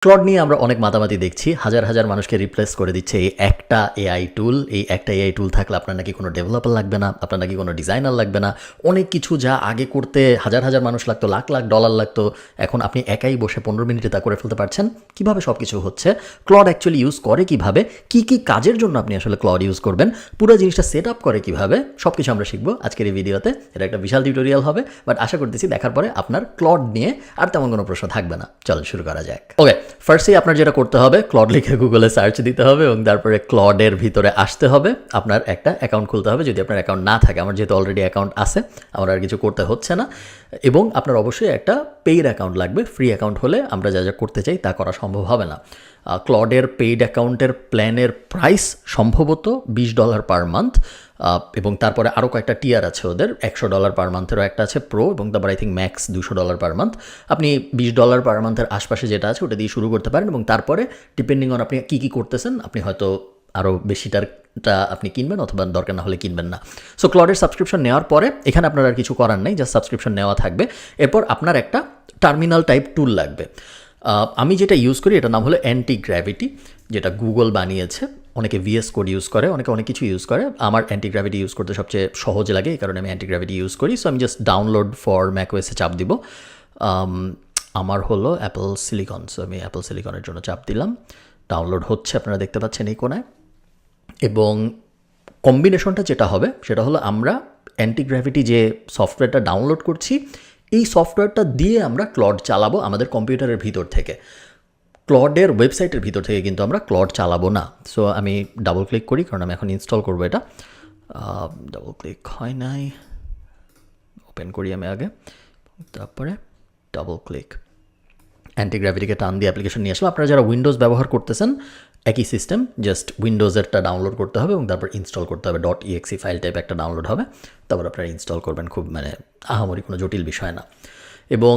Clod নিয়ে আমরা অনেক মাতামাতি দেখছি, হাজার হাজার মানুষকে রিপ্লেস করে দিচ্ছে এই একটা এআই টুল। এই একটা এআই টুল থাকলে আপনার নাকি কোনো ডেভেলপার লাগবে না, আপনার নাকি কোনো ডিজাইনার লাগবে না। অনেক কিছু যা আগে করতে হাজার হাজার মানুষ লাগতো, লাখ লাখ ডলার লাগতো, এখন আপনি একাই বসে 15 মিনিটে তা করে ফেলতে পারছেন। কিভাবে সব কিছু হচ্ছে, ক্লড অ্যাকচুয়ালি ইউজ করে কিভাবে, কি কি কাজের জন্য আপনি আসলে ক্লড ইউজ করবেন, পুরো জিনিসটা সেট আপ করে কিভাবে, সব কিছু আমরা শিখবো আজকের এই ভিডিওতে। এটা একটা বিশাল টিউটোরিয়াল হবে, বাট আশা করতেছি দেখার পরে আপনার ক্লড নিয়ে আর তেমন কোনো প্রশ্ন থাকবে না। চলুন শুরু করা যাক। ওকে, ফার্স্টেই আপনার যেটা করতে হবে, ক্লড লিখে গুগলে সার্চ দিতে হবে এবং তারপরে ক্লডের ভিতরে আসতে হবে। আপনার একটা অ্যাকাউন্ট খুলতে হবে, যদি আপনার অ্যাকাউন্ট না থাকে। আমার যেহেতু অলরেডি অ্যাকাউন্ট আছে, আমার আর কিছু করতে হচ্ছে না। এবং আপনার অবশ্যই একটা পেইড অ্যাকাউন্ট লাগবে। ফ্রি অ্যাকাউন্ট হলে আমরা যা যা করতে চাই তা করা সম্ভব হবে না। ক্লডের পেইড অ্যাকাউন্টের প্ল্যানের প্রাইস সম্ভবত $20 পার মান্থ, এবং তারপরে আরও কয়েকটা টিয়ার আছে ওদের, $100 পার মান্থেরও একটা আছে প্রো, এবং তারপর I think max $200 per month. আপনি $20 পার মান্থের আশপাশে যেটা আছে ওটা দিয়ে শুরু করতে পারেন, এবং তারপরে ডিপেন্ডিং অন আপনি কী কী করতেছেন, আপনি হয়তো আরও বেশিটারটা আপনি কিনবেন, অথবা দরকার না হলে কিনবেন না। সো ক্লডের সাবস্ক্রিপশন নেওয়ার পরে এখানে আপনার আর কিছু করার নেই, জাস্ট সাবস্ক্রিপশন নেওয়া থাকবে। এরপর আপনার একটা টার্মিনাল টাইপ টুল লাগবে। আমি যেটা ইউজ করি এটার নাম হলো অ্যান্টি-গ্র্যাভিটি, যেটা গুগল বানিয়েছে। অনেকে ভিএস কোড ইউজ করে, অনেকে অনেক কিছু ইউজ করে। আমার অ্যান্টি-গ্র্যাভিটি ইউজ করতে সবচেয়ে সহজ লাগে, এই কারণে আমি অ্যান্টি-গ্র্যাভিটি ইউজ করি। সো আমি জাস্ট ডাউনলোড ফর ম্যাকওএসে চাপ দিব। আমার হলো অ্যাপল সিলিকন, সো আমি অ্যাপল সিলিকনের জন্য চাপ দিলাম। ডাউনলোড হচ্ছে, আপনারা দেখতে পাচ্ছেন এই কোণায়। এবং কম্বিনেশনটা যেটা হবে সেটা হলো, আমরা অ্যান্টি-গ্র্যাভিটি যে সফটওয়্যারটা ডাউনলোড করছি, এই সফটওয়্যারটা দিয়ে আমরা ক্লড চালাবো আমাদের কম্পিউটারের ভিতর থেকে। ক্লডের ওয়েবসাইটের ভিতর থেকে কিন্তু আমরা ক্লড চালাবো না। সো আমি ডাবল ক্লিক করি, কারণ আমি এখন ইনস্টল করবো এটা। ডাবল ক্লিক হয় নাই, ওপেন করি আমি আগে, তারপরে ডাবল ক্লিক। অ্যান্টি-গ্র্যাভিটিকে টান দিয়ে অ্যাপ্লিকেশন নিয়ে আসলাম। আপনারা যারা উইন্ডোজ ব্যবহার করতেছেন, একই সিস্টেম, জাস্ট উইন্ডোজেরটা ডাউনলোড করতে হবে এবং তারপর ইনস্টল করতে হবে। .exe ফাইল টাইপ একটা ডাউনলোড হবে, তারপর আপনারা ইনস্টল করবেন। খুব আহামরি কোনো জটিল বিষয় না। এবং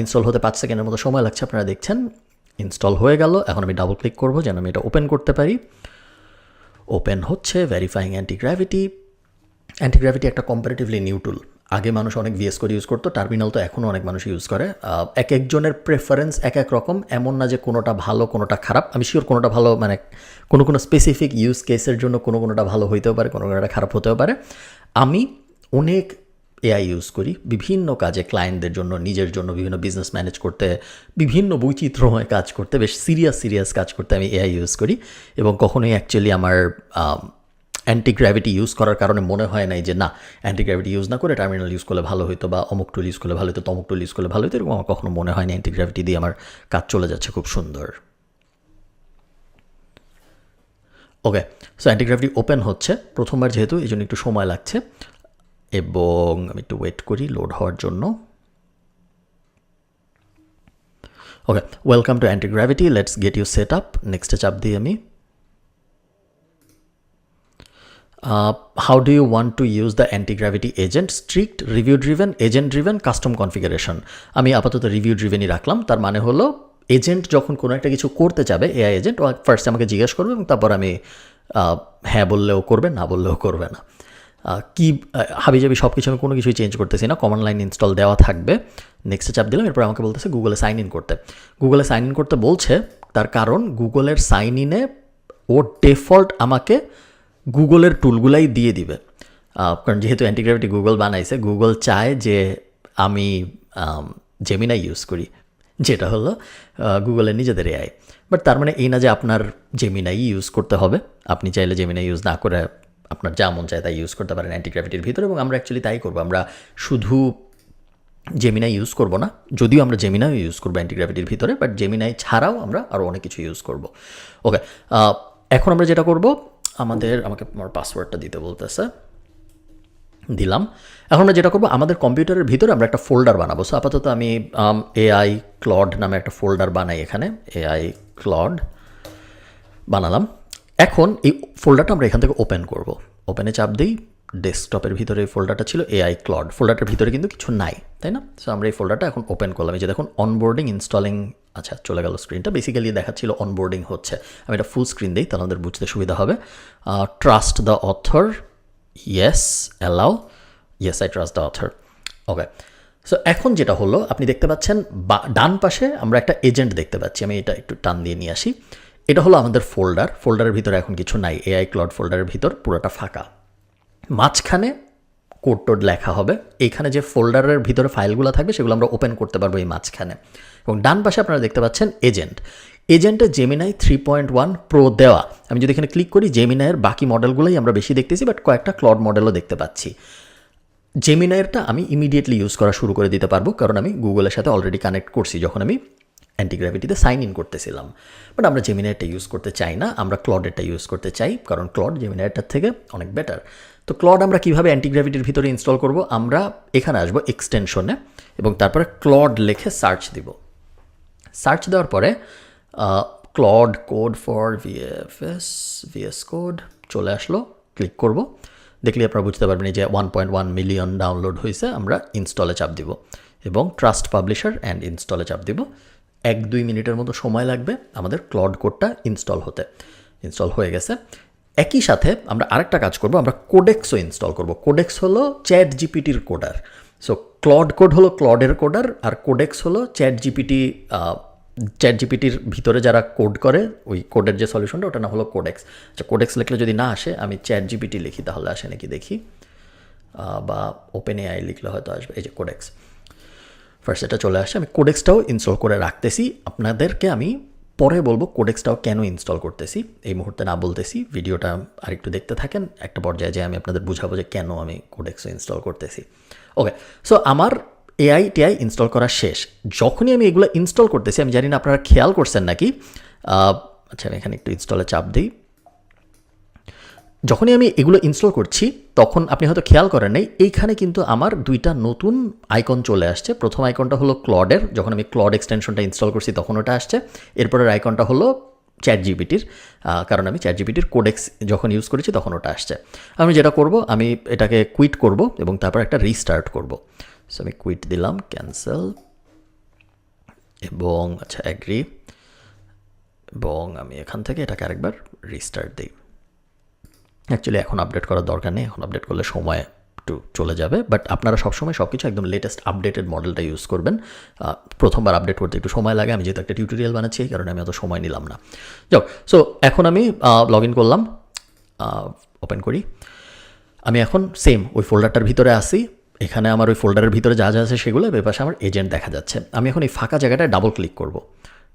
ইনস্টল হতে 5 সেকেন্ডের মতো সময় লাগছে, আপনারা দেখছেন। ইনস্টল হয়ে গেল। এখন আমি ডাবল ক্লিক করবো যেন আমি এটা ওপেন করতে পারি। ওপেন হচ্ছে। Verifying anti-gravity. অ্যান্টি-গ্র্যাভিটি একটা কম্পারেটিভলি নিউ টুল। আগে মানুষ অনেক ভিএস কোড ইউজ করতো, টার্মিনাল তো এখনও অনেক মানুষ ইউজ করে। এক একজনের প্রেফারেন্স এক এক রকম, এমন না যে কোনোটা ভালো কোনোটা খারাপ। আমি শিওর কোনোটা ভালো, কোনো স্পেসিফিক ইউজ কেসের জন্য কোনোটা ভালো হইতেও পারে, কোনোটা খারাপ হতেও পারে। আমি অনেক এআই ইউজ করি বিভিন্ন কাজে, ক্লায়েন্টদের জন্য, নিজের জন্য, বিভিন্ন বিজনেস ম্যানেজ করতে, বিভিন্ন বৈচিত্র্যময় কাজ করতে, বেশ সিরিয়াস কাজ করতে আমি এআই ইউজ করি। এবং কখনোই অ্যাকচুয়ালি আমার অ্যান্টি-গ্র্যাভিটি ইউজ করার কারণে মনে হয় নাই যে না, অ্যান্টি-গ্র্যাভিটি ইউজ না করে টার্মিনাল ইউজ করলে ভালো হতো, বা অমুক টুল ইউজ করলে ভালো হতো, তমুক টুল ইউজ করলে ভালো হতো। এরকম আমার কখনো মনে হয় না। অ্যান্টি-গ্র্যাভিটি দিয়ে আমার কাজ চলে যাচ্ছে খুব সুন্দর। ওকে, সো অ্যান্টি-গ্র্যাভিটি ওপেন হচ্ছে প্রথমবার যেহেতু, এই জন্য একটু সময় লাগছে, এবং আমি একটু ওয়েট করি লোড হওয়ার জন্য। Okay, welcome to Antigravity, let's get you set up. নেক্সটে চাপ দিই আমি। How do you want to use the anti-gravity agent? Strict, review driven, agent driven, custom configuration. আমি আপাতত রিভিউ ড্রিভেনই রাখলাম। তার মানে হলো, এজেন্ট যখন কোনো একটা কিছু করতে যাবে, এআই এজেন্ট ফার্স্ট আমাকে জিজ্ঞেস করবে, এবং তারপর আমি হ্যাঁ বললেও করবে, না বললেও করবে না। কি হাবিজাবি সব কিছু, আমি কোনো কিছুই চেঞ্জ করতেছি না। কমান্ড লাইন ইনস্টল দেওয়া থাকবে। নেক্সটে চাপ দিলাম। এরপর আমাকে বলতেছে গুগলে সাইন ইন করতে। গুগলে সাইন ইন করতে বলছে, তার কারণ গুগলের সাইন ইনে ও ডিফল্ট আমাকে গুগলের টুলগুলাই দিয়ে দিবে। কারণ যেহেতু অ্যান্টি-গ্র্যাভিটি গুগল বানাইছে, গুগল চায় যে আমি জেমিনাই ইউজ করি, যেটা হলো গুগলের নিজেদের এআই। বাট তার মানে এই না যে আপনার জেমিনাই ইউজ করতে হবে। আপনি চাইলে জেমিনাই ইউজ না করে আপনার যা মন চায় তাই ইউজ করতে পারেন অ্যান্টি-গ্র্যাভিটির ভিতরে, এবং আমরা অ্যাকচুয়ালি তাই করবো। আমরা শুধু জেমিনাই ইউজ করবো না, যদিও আমরা জেমিনাই ইউজ করবো অ্যান্টি-গ্র্যাভিটির ভিতরে, বাট জেমিনাই ছাড়াও আমরা আরও অনেক কিছু ইউজ করবো। ওকে, এখন আমরা যেটা করবো, আমাকে আমার পাসওয়ার্ডটা দিতে বলতেছে, দিলাম। এখন আমরা যেটা করবো, আমাদের কম্পিউটারের ভিতরে আমরা একটা ফোল্ডার বানাবো। সো আপাতত আমি এআই ক্লড নামে একটা ফোল্ডার বানাই। এখানে এআই ক্লড বানালাম। এখন এই ফোল্ডারটা আমরা এখান থেকে ওপেন করব। ওপেনে চাপ দিই। ডেস্কটপের ভিতরে এই ফোল্ডারটা ছিল, এআই ক্লড। ফোল্ডারটার ভিতরে কিন্তু কিছু নাই, তাই না? সো আমরা এই ফোল্ডারটা এখন ওপেন করলাম। এই যে দেখুন, অনবোর্ডিং, ইনস্টলিং, আচ্ছা চলে গেল স্ক্রিনটা। বেসিক্যালি দেখাচ্ছিল অনবোর্ডিং হচ্ছে। আমি এটা ফুল স্ক্রিন দিই, তাহলে আমাদের বুঝতে সুবিধা হবে। Trust the author, yes, allow, yes I trust the author. Okay, so এখন যেটা হলো আপনি দেখতে পাচ্ছেন ডান পাশে আমরা একটা এজেন্ট দেখতে পাচ্ছি, আমি এটা একটু টান দিয়ে নিয়ে আসি। এটা হলো আমাদের ফোল্ডারের ভিতরে এখন কিছু নাই, এআই ক্লড ফোল্ডারের ভিতর পুরোটা ফাঁকা। মাঝখানে কোড টোড লেখা হবে, এইখানে যে ফোল্ডারের ভিতরে ফাইলগুলো থাকবে সেগুলো আমরা ওপেন করতে পারবো এই মাঝখানে। এবং ডান পাশে আপনারা দেখতে পাচ্ছেন এজেন্টে জেমিনাই 3.1 প্রো দেওয়া। আমি যদি এখানে ক্লিক করি জেমিনাইয়ের বাকি মডেলগুলোই আমরা বেশি দেখতেছি, বাট কয়েকটা ক্লড মডেলও দেখতে পাচ্ছি। জেমিনাইয়েরটা আমি ইমিডিয়েটলি ইউজ করা শুরু করে দিতে পারবো, কারণ আমি গুগলের সাথে অলরেডি কানেক্ট করছি যখন আমি অ্যান্টিগ্র্যাভিটিতে সাইন ইন করতেছিলাম। বাট আমরা জেমিনাইটা ইউজ করতে চাই না, আমরা ক্লডেরটা ইউজ করতে চাই, কারণ ক্লড জেমিনাইটার থেকে অনেক বেটার। তো ক্লড আমরা কীভাবে অ্যান্টিগ্র্যাভিটির ভিতরে ইনস্টল করব, আমরা এখানে আসবো এক্সটেনশনে এবং তারপরে ক্লড লিখে সার্চ দিব। সার্চ দেওয়ার পরে Claude Code for VS Code চলে আসলো, ক্লিক করব। দেখলে আপনারা বুঝতে পারবেন যে 1.1 মিলিয়ন ডাউনলোড হয়েছে। আমরা ইনস্টলে চাপ দিব এবং ট্রাস্ট পাবলিশার অ্যান্ড ইনস্টলে চাপ দিব। 1-2 মিনিটের মতো সময় লাগবে আমাদের ক্লড কোডটা ইনস্টল হয়ে গেছে। একই সাথে আমরা আরেকটা কাজ করব, আমরা কোডেক্সও ইনস্টল করব। কোডেক্স হলো চ্যাট জিপিটির কোডার। সো ক্লড কোড হলো ক্লডের কোডার, আর কোডেক্স হলো চ্যাট জিপিটির ভিতরে যারা কোড করে ওই কোডের যে সলিউশনটা ওটা না হলো কোডেক্স। আচ্ছা, কোডেক্স লিখলে যদি না আসে আমি চ্যাট জিপিটি লিখি, তাহলে আসে নাকি দেখি, বা ওপেন এআই লিখলে হয়তো আসবে। এই যে কোডেক্স, ফার্স্ট এটা চলে আসে। আমি কোডেক্সটাও ইনস্টল করে রাখতেছি, আপনাদেরকে আমি পরে বলবো কোডেক্সটাও কেন ইনস্টল করতেছি, এই মুহূর্তে না বলতেছি। ভিডিওটা আরেকটু দেখতে থাকেন, একটা পর্যায়ে যে আমি আপনাদের বুঝাবো যে কেন আমি কোডেক্সও ইনস্টল করতেছি। ওকে, সো আমার টিআই ইনস্টল করা শেষ। যখনই আমি এগুলো ইনস্টল করতেছি, আমি জানি না আপনারা খেয়াল করছেন নাকি, আচ্ছা আমি এখানে একটু ইনস্টলে চাপ দিই। যখনই আমি এগুলো ইনস্টল করছি তখন আপনি হয়তো খেয়াল করেন নাই, এইখানে কিন্তু আমার 2টা নতুন আইকন চলে আসছে। প্রথম আইকনটা হলো ক্লডের, যখন আমি ক্লড এক্সটেনশনটা ইনস্টল করছি তখন ওটা আসছে। এরপরের আইকনটা হলো চ্যাট জিপিটির, কারণ আমি চ্যাট জিপিটির কোডেক্স যখন ইউজ করেছি তখন ওটা আসছে। আমি যেটা করব, আমি এটাকে কুইট করব এবং তারপর একটা রিস্টার্ট করব। সো আমি কুইট দিলাম, ক্যান্সেল এবং আচ্ছা অ্যাগ্রি, এবং আমি এখান থেকে এটাকে আরেকবার রিস্টার্ট দিই। অ্যাকচুয়ালি এখন আপডেট করার দরকার নেই, এখন আপডেট করলে সময় একটু চলে যাবে, বাট আপনারা সবসময় সব কিছু একদম লেটেস্ট আপডেটেড মডেলটা ইউজ করবেন। প্রথমবার আপডেট করতে একটু সময় লাগে, আমি যেহেতু একটা টিউটোরিয়াল বানাচ্ছি এই কারণে আমি অত সময় নিলাম না। যাও, সো এখন আমি লগ ইন করলাম, ওপেন করি। আমি এখন সেম ওই ফোল্ডারটার ভিতরে আসি, এখানে আমার ওই ফোল্ডারের ভিতরে যা যা আছে সেগুলো, এর পাশে আমার এজেন্ট দেখা যাচ্ছে। আমি এখন এই ফাঁকা জায়গাটায় ডাবল ক্লিক করব।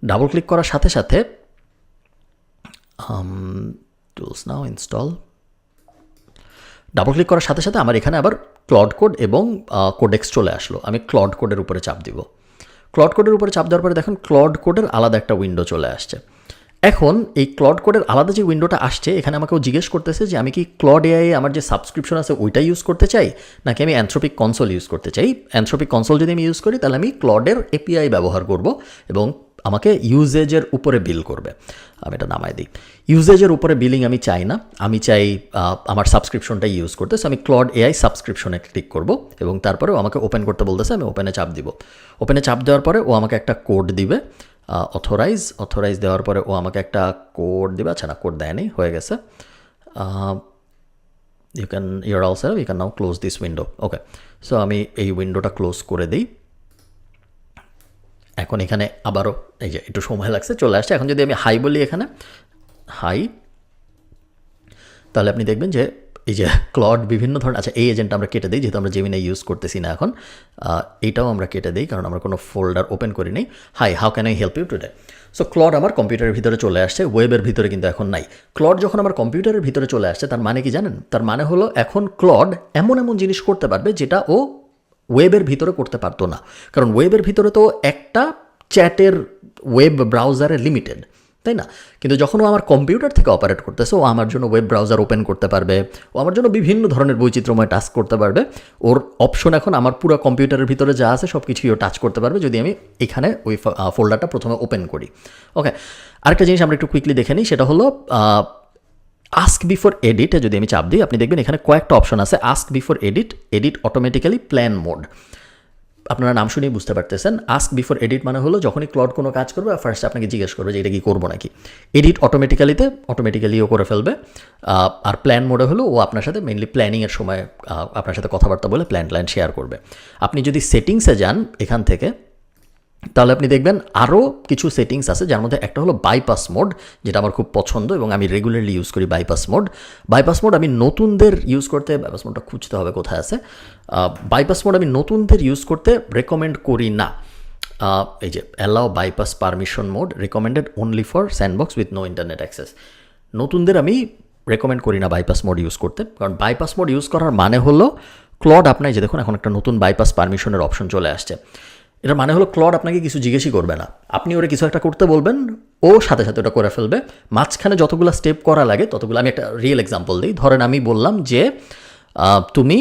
ডাবল ক্লিক করার সাথে সাথে টুলস নাও ইনস্টল, ডাবল ক্লিক করার সাথে সাথে আমার এখানে আবার ক্লড কোড এবং কোডেক্স চলে আসলো। আমি ক্লড কোডের উপরে চাপ দিব। ক্লড কোডের উপরে চাপ দেওয়ার পরে দেখুন ক্লড কোডের আলাদা একটা উইন্ডো চলে আসছে। এখন এই ক্লড কোডের আলাদা যে উইন্ডোটা আসছে, এখানে আমাকেও জিজ্ঞেস করতেছে যে আমি কি ক্লড এআই আমার যে সাবস্ক্রিপশন আছে ওইটা ইউজ করতে চাই, নাকি আমি অ্যানথ্রোপিক কনসোল ইউজ করতে চাই। অ্যানথ্রোপিক কনসোল যদি আমি ইউজ করি তাহলে আমি ক্লডের এপিআই ব্যবহার করব এবং আমাকে ইউজেজের উপরে বিল করবে। আমি এটা নামাই দিই। ইউজেজের উপরে বিলিং আমি চাই না, আমি চাই আমার সাবস্ক্রিপশনটাই ইউজ করতে। সো আমি ক্লড এআই সাবস্ক্রিপশনে ক্লিক করব এবং তারপরেও আমাকে ওপেন করতে বলতেছে, আমি ওপেনে চাপ দিব। ওপেনে চাপ দেওয়ার পরে ও আমাকে একটা কোড দিবে, অথরাইজ দেওয়ার পরে ও আমাকে একটা কোড দিবে। আচ্ছা না, কোড দেয়নি, হয়ে গেছে। You're all set up, you can now close this window. Okay, so আমি এই উইন্ডোটা ক্লোজ করে দিই। এখন এখানে আবারও এই যে একটু সময় লাগছে, চলে আসছে। এখন যদি আমি হাই বলি, এখানে হাই, তাহলে আপনি দেখবেন যে এই যে ক্লড বিভিন্ন ধরনের। আচ্ছা, এই এজেন্টটা আমরা কেটে দিই, যেহেতু আমরা জেমিনাই ইউজ করতেছি না এখন। এইটাও আমরা কেটে দিই, কারণ আমরা কোনো ফোল্ডার ওপেন করি নাই। Hi, how can I help you today? So Claude আমার কম্পিউটারের ভিতরে চলে আসছে, ওয়েবের ভিতরে কিন্তু এখন নাই। ক্লড যখন আমার কম্পিউটারের ভিতরে চলে আসছে তার মানে কি জানেন? তার মানে হলো এখন ক্লড এমন এমন জিনিস করতে পারবে যেটা ও ওয়েবের ভিতরে করতে পারতো না। কারণ ওয়েবের ভিতরে তো একটা চ্যাটের ওয়েব ব্রাউজারে লিমিটেড, তাই না? কিন্তু যখন ও আমার কম্পিউটার থেকে অপারেট করতেছে, ও আমার জন্য ওয়েব ব্রাউজার ওপেন করতে পারবে, ও আমার জন্য বিভিন্ন ধরনের বৈচিত্র্যময় টাস্ক করতে পারবে। ওর অপশন এখন আমার পুরো কম্পিউটারের ভিতরে যা আছে সব কিছুই ও টাচ করতে পারবে যদি আমি এখানে ওই ফোল্ডারটা প্রথমে ওপেন করি। ওকে, আরেকটা জিনিস আমরা একটু কুইকলি দেখে নিই, সেটা হলো আস্ক বিফোর এডিটে যদি আমি চাপ দিই, আপনি দেখবেন এখানে কয়েকটা অপশন আছে। Ask before edit automatically plan mode. আপনারা নাম শুনেই বুঝতে পারতেছেন, আস্ক বিফোর এডিট মানে হলো যখনই ক্লড কোনো কাজ করবে ফার্স্ট আপনাকে জিজ্ঞেস করবে যে এটা কি করবো নাকি। এডিট অটোমেটিক্যালিও করে ফেলবে। আর প্ল্যান মোডে হলো ও আপনার সাথে মেইনলি প্ল্যানিংয়ের সময় আপনার সাথে কথাবার্তা বলে প্ল্যান শেয়ার করবে। আপনি যদি সেটিংসে যান এখান থেকে, তাহলে আপনি দেখবেন আরও কিছু সেটিংস আছে, যার মধ্যে একটা হলো বাইপাস মোড, যেটা আমার খুব পছন্দ এবং আমি রেগুলারলি ইউজ করি বাইপাস মোড আমি নতুনদের ইউজ করতে, বাইপাস মোডটা খুঁজতে হবে কোথায় আছে, বাইপাস মোড আমি নতুনদের ইউজ করতে রেকমেন্ড করি না। এই যে allow bypass permission mode recommended only for sandbox with no internet access. নতুনদের আমি রেকমেন্ড করি না বাইপাস মোড ইউজ করতে, কারণ বাইপাস মোড ইউজ করার মানে হলো ক্লড আপনার, যে দেখুন এখন একটা নতুন বাইপাস পারমিশনের অপশন চলে আসছে, এটার মানে হলো ক্লড আপনাকে কিছু জিজ্ঞেসই করবে না, আপনি ওরা কিছু একটা করতে বলবেন ও সাথে সাথে ওটা করে ফেলবে। মাঝখানে যতগুলো স্টেপ করা লাগে ততগুলো, আমি একটা রিয়েল এক্সাম্পল দিই, ধরেন আমি বললাম যে তুমি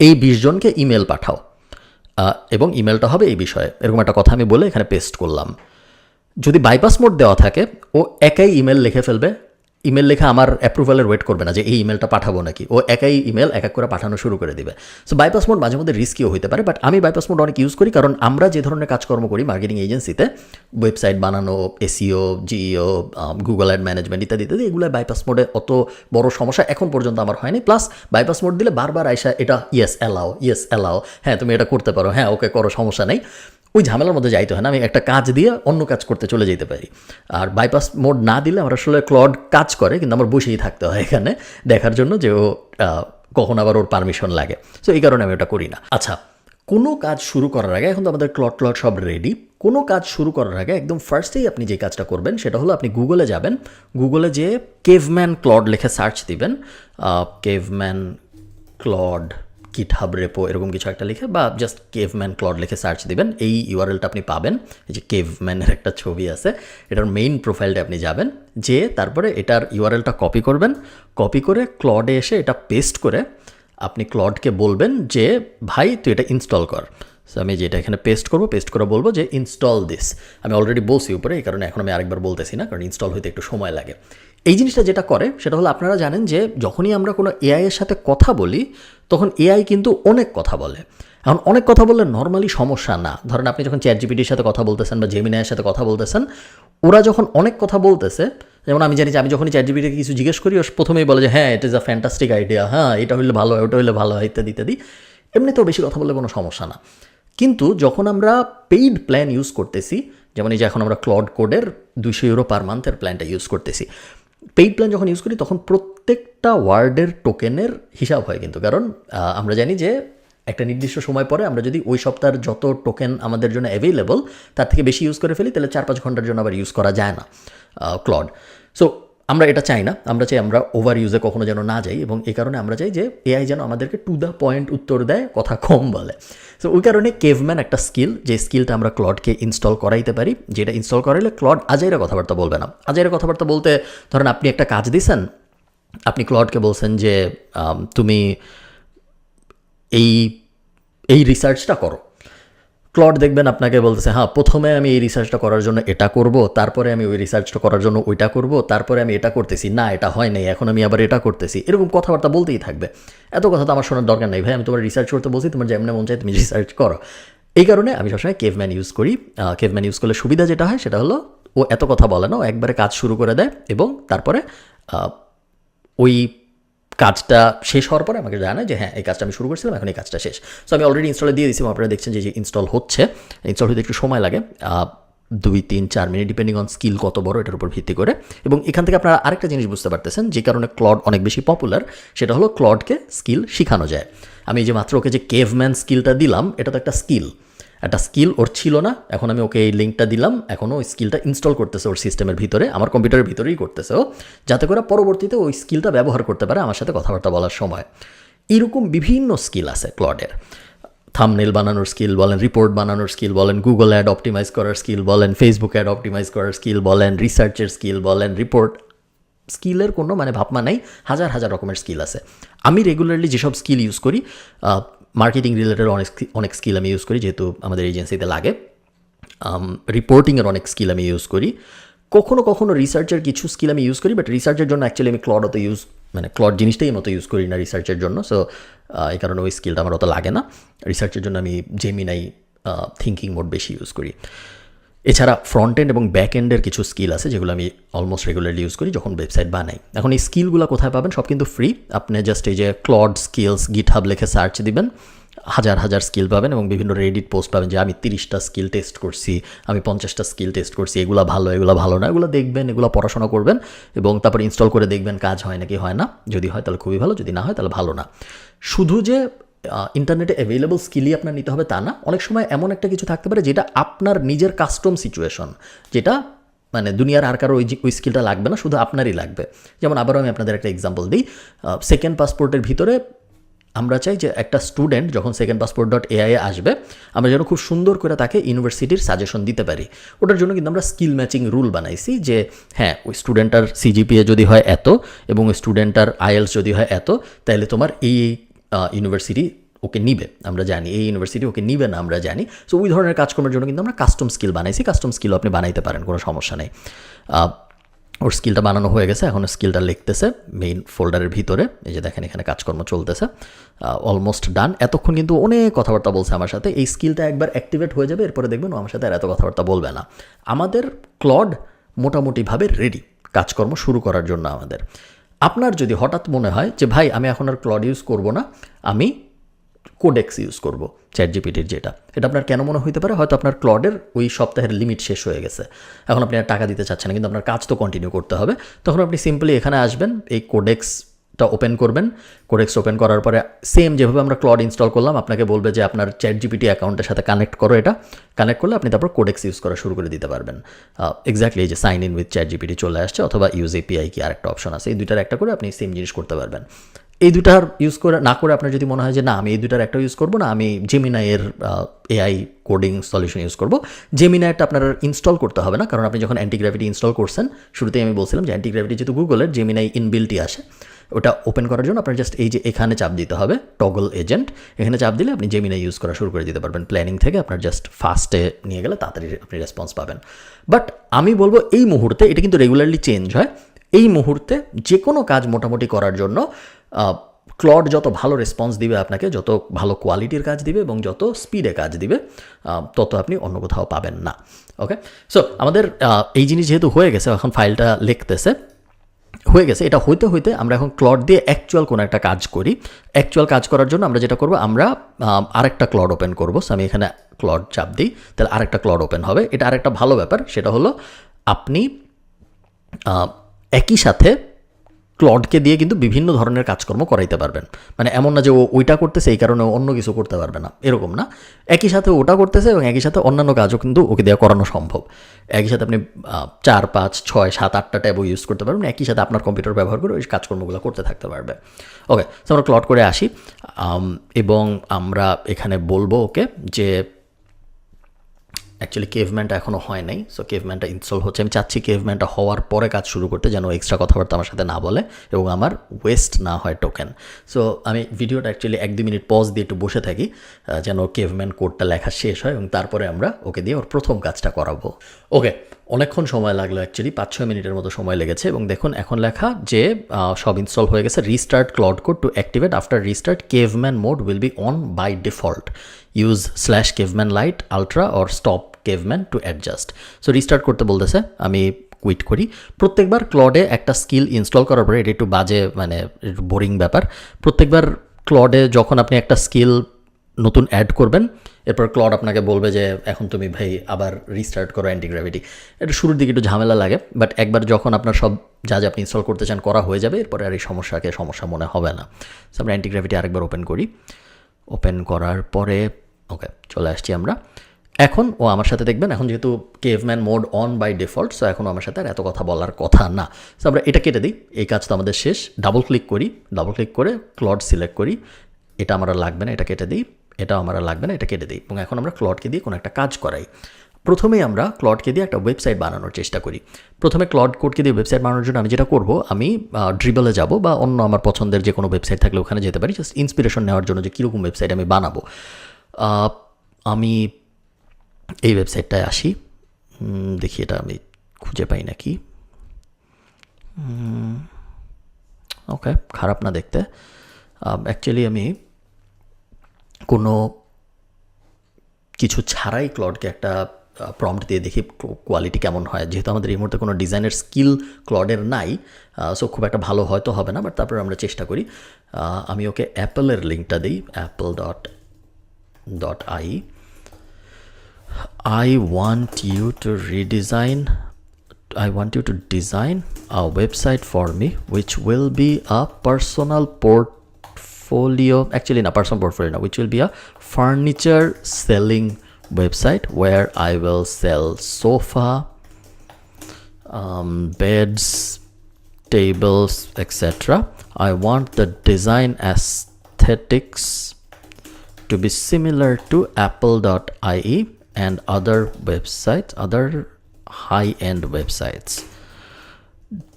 এই 20 জনকে ইমেল পাঠাও এবং ইমেলটা হবে এই বিষয়ে, এরকম একটা কথা আমি বলে এখানে পেস্ট করলাম। যদি বাইপাস মোড দেওয়া থাকে ও একাই ইমেল লিখে ফেলবে, ইমেল লেখা আমার অ্যাপ্রুভালের ওয়েট করবে না যে এই ইমেলটা পাঠাবো নাকি, ও একাই ইমেল এক এক করে পাঠানো শুরু করে দিবে। সো বাইপাস মোড মাঝে মধ্যে রিস্কিও হতে পারে, বাট আমি বাইপাস মোড অনেক ইউজ করি, কারণ আমরা যে ধরনের কাজকর্ম করি মার্কেটিং এজেন্সিতে, ওয়েবসাইট বানানো, SEO, GEO, Google ad management ইত্যাদি ইত্যাদি, এগুলো বাইপাস মোডে অত বড় সমস্যা এখন পর্যন্ত আমার হয়নি। প্লাস বাইপাস মোড দিলে বারবার আইসা এটা ইয়েস অ্যালাও, হ্যাঁ তুমি এটা করতে পারো, হ্যাঁ ওকে করো, সমস্যা নেই, ওই ঝামেলার মধ্যে যাইতে হয় না, আমি একটা কাজ দিয়ে অন্য কাজ করতে চলে যেতে পারি। আর বাইপাস মোড না দিলে আমার আসলে ক্লড কাজ করে, কিন্তু আমার বসেই থাকতে হয় এখানে দেখার জন্য যে ও কখন আবার ওর পারমিশন লাগে। সো এই কারণে আমি ওটা করি না। আচ্ছা, কোনো কাজ শুরু করার আগে, এখন তো আমাদের ক্লড সব রেডি, কোনো কাজ শুরু করার আগে একদম ফার্স্টেই আপনি যে কাজটা করবেন সেটা হলো আপনি গুগলে যাবেন, গুগলে যেয়ে কেভম্যান ক্লড লিখে সার্চ দিবেন, কেভম্যান ক্লড গিটহাব রেপো এরকম কিছু একটা লিখে, বা জাস্ট কেভম্যান ক্লড লিখে সার্চ দিবেন, এই ইউআরএলটা আপনি পাবেন। এই যে কেভম্যানের একটা ছবি আছে, এটার মেইন প্রোফাইলটা আপনি যাবেন, যে তারপরে এটার ইউআরএলটা কপি করবেন, কপি করে ক্লডে এসে এটা পেস্ট করে আপনি ক্লডকে বলবেন যে ভাই তুই এটা ইনস্টল কর। সো আমি যেটা এখানে পেস্ট করবো, পেস্ট করে বলবো যে ইনস্টল দিস। আমি অলরেডি বলছি উপরে, এই কারণে এখন আমি আরেকবার বলতেছি না, কারণ ইনস্টল হইতে একটু সময় লাগে। এই জিনিসটা যেটা করে সেটা হলো, আপনারা জানেন যে যখনই আমরা কোনো এআই এর সাথে কথা বলি তখন এআই কিন্তু অনেক কথা বলে। এখন অনেক কথা বললে নর্মালি সমস্যা না, ধরেন আপনি যখন চ্যাটজিপিটির সাথে কথা বলতেছেন বা জেমিনাইয়ের সাথে কথা বলতেছেন, ওরা যখন অনেক কথা বলতেছে, যেমন আমি জানি যে আমি যখনই চ্যাটজিপিটিকে কিছু জিজ্ঞেস করি ও প্রথমেই বলে যে হ্যাঁ it is a fantastic idea, হ্যাঁ এটা হইলে ভালো হয়, ওটা হইলে ভালো হয়, ইত্যাদি ইত্যাদি। এমনিতেও বেশি কথা বললে কোনো সমস্যা না। কিন্তু যখন আমরা পেইড প্ল্যান ইউজ করতেছি, যেমন এই যে এখন আমরা ক্লড কোডের 200 ইউরো পার মান্থের প্ল্যানটা ইউজ করতেছি, পেইড প্ল্যান যখন ইউজ করি তখন প্রত্যেকটা ওয়ার্ডের টোকেনের হিসাব হয় কিন্তু, কারণ আমরা জানি যে একটা নির্দিষ্ট সময় পরে আমরা যদি ওই সপ্তাহের যত টোকেন আমাদের জন্য অ্যাভেলেবল তার থেকে বেশি ইউজ করে ফেলি, তাহলে 4-5 ঘন্টার জন্য আবার ইউজ করা যায় না ক্লড। সো আমরা এটা চাই না, আমরা চাই আমরা ওভার ইউজে কখনো যেন না যাই, এবং এই কারণে আমরা চাই যে এআই যেন আমাদেরকে টু দ্য পয়েন্ট উত্তর দেয়, কথা কম বলে। সো ওই কারণে কেভম্যান একটা স্কিল, যে স্কিলটা আমরা ক্লডকে ইনস্টল করাইতে পারি, যেটা ইনস্টল করাইলে ক্লড আজাইরা কথাবার্তা বলবে না। আজাইরা কথাবার্তা বলতে, ধরেন আপনি একটা কাজ দিয়েছেন, আপনি ক্লডকে বলছেন যে তুমি এই রিসার্চটা করো, ক্লড দেখবেন আপনাকে বলতেছে হ্যাঁ প্রথমে আমি এই রিসার্চটা করার জন্য এটা করব, তারপরে আমি ওই রিসার্চটা করার জন্য ওইটা করব, তারপরে আমি এটা করতেছি, না এটা হয় নাই, এখন আমি আবার এটা করতেছি, এরকম কথাবার্তা বলতেই থাকবে। এত কথা তো আমার শোনার দরকার নেই ভাই, আমি তোমার রিসার্চ করতে বলছি, তোমার যেমন মন চাই তুমি রিসার্চ করো। এই কারণে আমি সবসময় কেভম্যান ইউজ করি। কেভম্যান ইউজ করলে সুবিধা যেটা হয় সেটা হলো ও এত কথা বলে না, ও একবারে কাজ শুরু করে দেয় এবং তারপরে ওই কাজটা শেষ হওয়ার পরে আমাকে জানায় যে হ্যাঁ এই কাজটা আমি শুরু করেছিলাম, এখন এই কাজটা শেষ। সো আমি অলরেডি ইনস্টলে দিয়ে দিয়েছি, আপনারা দেখছেন যে ইনস্টল হচ্ছে। ইনস্টল হতে একটু সময় লাগে, 2-3-4 মিনিট, ডিপেন্ডিং অন স্কিল কত বড় এটার উপর ভিত্তি করে। এবং এখান থেকে আপনারা আরেকটা জিনিস বুঝতে পারতেছেন যে কারণে ক্লড অনেক বেশি পপুলার, সেটা হলো ক্লডকে স্কিল শেখানো যায়। আমি যে মাত্র ওকে যে কেভম্যান স্কিলটা দিলাম, এটা তো একটা স্কিল ওর ছিল না, এখন আমি ওকে এই লিঙ্কটা দিলাম, এখনও ওই স্কিলটা ইনস্টল করতেছে ওর সিস্টেমের ভিতরে, আমার কম্পিউটারের ভিতরেই করতেছে ও, যাতে করে পরবর্তীতে ওই স্কিলটা ব্যবহার করতে পারে আমার সাথে কথাবার্তা বলার সময়। এরকম বিভিন্ন স্কিল আছে ক্লডের, থাম্বনেল বানানোর স্কিল বলেন, রিপোর্ট বানানোর স্কিল বলেন, গুগল অ্যাড অপটিমাইজ করার স্কিল বলেন, ফেসবুক অ্যাড অপটিমাইজ করার স্কিল বলেন, রিসার্চের স্কিল বলেন, রিপোর্ট, স্কিলের কোনো মানে ভাবনা নেই, হাজার হাজার রকমের স্কিল আছে। আমি রেগুলারলি যেসব স্কিল ইউজ করি, মার্কেটিং রিলেটেড অনেক স্কিল আমি ইউজ করি, যেহেতু আমাদের এজেন্সিতে লাগে। রিপোর্টিংয়ের অনেক স্কিল আমি ইউজ করি, কখনো কখনো রিসার্চের কিছু স্কিল আমি ইউজ করি, বাট রিসার্চের জন্য অ্যাকচুয়ালি আমি ক্লড অত ইউজ মানে ক্লড জিনিসটাই মতো ইউজ করি না রিসার্চের জন্য। সো এই কারণে ওই স্কিলটা আমার অত লাগে না। রিসার্চের জন্য আমি জেমিনাই থিঙ্কিং মোড বেশি ইউজ করি। এছাড়া ফ্রন্ট এন্ড এবং ব্যাক এন্ডের কিছু স্কিল আছে যেগুলো আমি অলমোস্ট রেগুলারলি ইউজ করি যখন ওয়েবসাইট বানাই। এখন এই স্কিলগুলো কোথায় পাবেন? সব কিন্তু ফ্রি। আপনি জাস্ট এই যে ক্লড স্কিলস গিটহাব লিখে সার্চ দিবেন, হাজার হাজার স্কিল পাবেন এবং বিভিন্ন রেডিট পোস্ট পাবেন যে আমি 30টা স্কিল টেস্ট করছি, আমি 50টা স্কিল টেস্ট করছি, এগুলো ভালো এগুলো ভালো না, এগুলো দেখবেন, এগুলো পড়াশোনা করবেন এবং তারপর ইনস্টল করে দেখবেন কাজ হয় নাকি হয় না। যদি হয় তাহলে খুবই ভালো, যদি না হয় তাহলে ভালো না। শুধু যে ইন্টারনেটে অ্যাভেলেবল স্কিলই আপনার নিতে হবে তা না। অনেক সময় এমন একটা কিছু থাকতে পারে যেটা আপনার নিজের কাস্টম সিচুয়েশন, যেটা মানে দুনিয়ার আর কারো ওই স্কিলটা লাগবে না, শুধু আপনারই লাগবে। যেমন আবারও আমি আপনাদের একটা এক্সাম্পল দিই। সেকেন্ড পাসপোর্টের ভিতরে আমরা চাই যে একটা স্টুডেন্ট যখন secondpassport.ai আসবে, আমরা যেন খুব সুন্দর করে তাকে ইউনিভার্সিটির সাজেশন দিতে পারি। ওটার জন্য কিন্তু আমরা স্কিল ম্যাচিং রুল বানাইছি যে হ্যাঁ, ওই স্টুডেন্টটার সিজিপিএ যদি হয় এত এবং ওই স্টুডেন্টটার আইএলস যদি হয় এত, তাহলে তোমার এই ইউনিভার্সিটি ওকে নিবে, আমরা জানি এই ইউনিভার্সিটি ওকে নিবে না, আমরা জানি। সো ওই ধরনের কাজকর্মের জন্য কিন্তু আমরা কাস্টম স্কিল বানাইছি। কাস্টম স্কিলও আপনি বানাইতে পারেন, কোনো সমস্যা নেই। ওর স্কিলটা বানানো হয়ে গেছে, এখন স্কিলটা লিখতেছে মেইন ফোল্ডারের ভিতরে। এই যে দেখেন এখানে কাজকর্ম চলতেছে, অলমোস্ট ডান। এতক্ষণ কিন্তু অনেক কথাবার্তা বলছে আমার সাথে। এই স্কিলটা একবার অ্যাক্টিভেট হয়ে যাবে, এরপরে দেখবেন ও আমার সাথে আর এত কথাবার্তা বলবে না। আমাদের ক্লড মোটামুটিভাবে রেডি কাজকর্ম শুরু করার জন্য আমাদের। আপনার যদি হঠাৎ মনে হয় যে ভাই আমি এখন আর ক্লড ইউজ করব না, আমি কোডেক্স ইউজ করব চ্যাটজিপিটির, যেটা এটা আপনার কেন মনে হইতে পারে? হয়তো আপনার ক্লডের ওই সপ্তাহের লিমিট শেষ হয়ে গেছে, এখন আপনি আর টাকা দিতে চাচ্ছেন না, কিন্তু আপনার কাজ তো কন্টিনিউ করতে হবে। তখন আপনি সিম্পলি এখানে আসবেন, এই কোডেক্সটা ওপেন করবেন। কোডেক্স ওপেন করার পরে সেম যেভাবে আমরা ক্লড ইনস্টল করলাম, আপনাকে বলবে যে আপনার চ্যাটজিপিটি অ্যাকাউন্টের সাথে কানেক্ট করো। এটা কানেক্ট করলে আপনি তারপর কোডেক্স ইউজ করা শুরু করে দিতে পারবেন। এক্স্যাক্টলি এই যে সাইন ইন উইথ চ্যাটজিপিটি চলে আসছে, অথবা ইউজ এপিআই কি আরেকটা অপশন আছে, এই দুইটার একটা করে আপনি সেম জিনিস করতে পারবেন। এই দুটার ইউজ করে না করে আপনার যদি মনে হয় যে না আমি এই দুটার একটা ইউজ করবো না, আমি জেমিনাইয়ের এআই কোডিং সলিউশন ইউজ করবো, জেমিনাইটা আপনার ইনস্টল করতে হবে না, কারণ আপনি যখন অ্যান্টিগ্র্যাভিটি ইনস্টল করছেন, শুরুতেই আমি বলছিলাম যে অ্যান্টিগ্র্যাভিটি যেহেতু গুগলের, জেমিনাই ইনবিল্টই আসে। ওটা ওপেন করার জন্য আপনার জাস্ট এই যে এখানে চাপ দিতে হবে টগল এজেন্ট, এখানে চাপ দিলে আপনি জেমিনাই ইউজ করা শুরু করে দিতে পারবেন। প্ল্যানিং থেকে আপনার জাস্ট ফাস্টে নিয়ে গেলে তাড়াতাড়ি আপনি রেসপন্স পাবেন। বাট আমি বলবো এই মুহূর্তে, এটা কিন্তু রেগুলারলি চেঞ্জ হয়, এই মুহূর্তে যে কোনো কাজ মোটামুটি করার জন্য ক্লড যত ভালো রেসপন্স দিবে আপনাকে, যত ভালো কোয়ালিটির কাজ দিবে এবং যত স্পিডে কাজ দিবে, তত আপনি অন্য কোথাও পাবেন না। ওকে, সো আমাদের এই জিনিস যেহেতু হয়ে গেছে, এখন ফাইলটা লিখতেছে হয়ে গেছে, এটা হইতে হইতে আমরা এখন ক্লড দিয়ে অ্যাকচুয়াল কোনো একটা কাজ করি। অ্যাকচুয়াল কাজ করার জন্য আমরা যেটা করবো, আমরা আরেকটা ক্লড ওপেন করবো। সো আমি এখানে ক্লড চাপ দিই, তাহলে আরেকটা ক্লড ওপেন হবে। এটা আরেকটা ভালো ব্যাপার, সেটা হলো আপনি একই সাথে ক্লডকে দিয়ে কিন্তু বিভিন্ন ধরনের কাজকর্ম করাইতে পারবেন। মানে এমন না যে ও ওইটা করতেছে এই কারণে অন্য কিছু করতে পারবে না, এরকম না। একই সাথে ওটা করতেছে এবং একই সাথে অন্যান্য কাজও কিন্তু ওকে দেওয়া করানো সম্ভব। একই সাথে আপনি 4, 5, 6, 7, 8টা ট্যাবও ইউজ করতে পারবেন, একই সাথে আপনার কম্পিউটার ব্যবহার করে ওই কাজকর্মগুলো করতে থাকতে পারবে। ওকে, তো আমরা ক্লড করে আসি এবং আমরা এখানে বলবো ওকে যে অ্যাকচুয়ালি কেভম্যানটা এখনও হয় নাই। সো কেভম্যানটা ইনস্টল হচ্ছে। আমি চাচ্ছি কেভম্যানটা হওয়ার পরে কাজ শুরু করতে, যেন এক্সট্রা কথাবার্তা আমার সাথে না বলে এবং আমার ওয়েস্ট না হয় টোকেন। সো আমি ভিডিওটা অ্যাকচুয়ালি 1-2 মিনিট পজ দিয়ে একটু বসে থাকি, যেন কেভম্যান কোডটা লেখা শেষ হয় এবং তারপরে আমরা ওকে দিয়ে ওর প্রথম কাজটা করাবো। ওকে, অনেকক্ষণ সময় লাগলো, অ্যাকচুয়ালি 5-6 মিনিটের মতো সময় লেগেছে এবং দেখুন এখন লেখা যে সব ইনস্টল হয়ে গেছে। Restart Claude Code to activate after restart caveman mode will be on by default, use /caveman lite ultra or stop caveman to adjust। So restart করতে বলতেছে, আমি কুইট করি। প্রত্যেকবার ক্লডে একটা স্কিল ইনস্টল করার পরে, এটা একটু বাজে মানে বোরিং ব্যাপার, প্রত্যেকবার ক্লডে যখন আপনি একটা স্কিল নতুন অ্যাড করবেন, এরপর ক্লড আপনাকে বলবে যে এখন তুমি ভাই আবার রিস্টার্ট করো অ্যান্টিগ্র্যাভিটি। এটা শুরুর দিকে একটু ঝামেলা লাগে, বাট একবার যখন আপনার সব যা যা আপনি ইনস্টল করতে চান করা হয়ে যাবে, এরপরে আর এই সমস্যা মনে হবে না। সো আমরা অ্যান্টিগ্র্যাভিটি আরেকবার ওপেন করি। ওপেন করার পরে ওকে চলে আসছি আমরা। এখন ও আমার সাথে দেখবেন, এখন যেহেতু caveman mode on by default, so এখন আমার সাথে আর এত কথা বলার কথা না। সো আমরা এটা কেটে দিই, এই কাজ তো আমাদের শেষ। ডাবল ক্লিক করি, ডাবল ক্লিক করে ক্লড সিলেক্ট করি, এটা আমার লাগবে না, এটা কেটে দিই, এটা আমার লাগবে না, এটা কেটে দিই। এবং এখন আমরা ক্লডকে দিয়ে কোনো একটা কাজ করাই। প্রথমেই আমরা ক্লডকে দিয়ে একটা ওয়েবসাইট বানানোর চেষ্টা করি। প্রথমে ক্লড কোডকে দিয়ে ওয়েবসাইট বানানোর জন্য আমি যেটা করব, আমি ড্রিবলে যাব বা অন্য আমার পছন্দের যে কোনো ওয়েবসাইট থাকলে ওখানে যেতে পারি, জাস্ট ইন্সপিরেশন নেওয়ার জন্য যে কীরকম ওয়েবসাইট আমি বানাবো। আমি এই ওয়েবসাইটটায় আসি, দেখি এটা আমি খুঁজে পাই নাকি। ওকে, খারাপ না দেখতে। অ্যাকচুয়ালি আমি কোনো কিছু ছাড়াই ক্লডকে একটা প্রম্পট দিয়ে দেখি কোয়ালিটি কেমন হয়। যেহেতু আমাদের এই মুহূর্তে কোনো ডিজাইনের স্কিল ক্লডের নাই, সো খুব একটা ভালো হয়তো হবে না, বাট তারপরে আমরা চেষ্টা করি। আমি ওকে অ্যাপেলের লিঙ্কটা দিই, apple.ai. I want you to design a website for me which will be a personal portfolio, actually not personal portfolio, no, which will be a furniture selling website where I will sell sofa, beds, tables, etc. I want the design aesthetics to be similar to apple.ie and other high-end websites.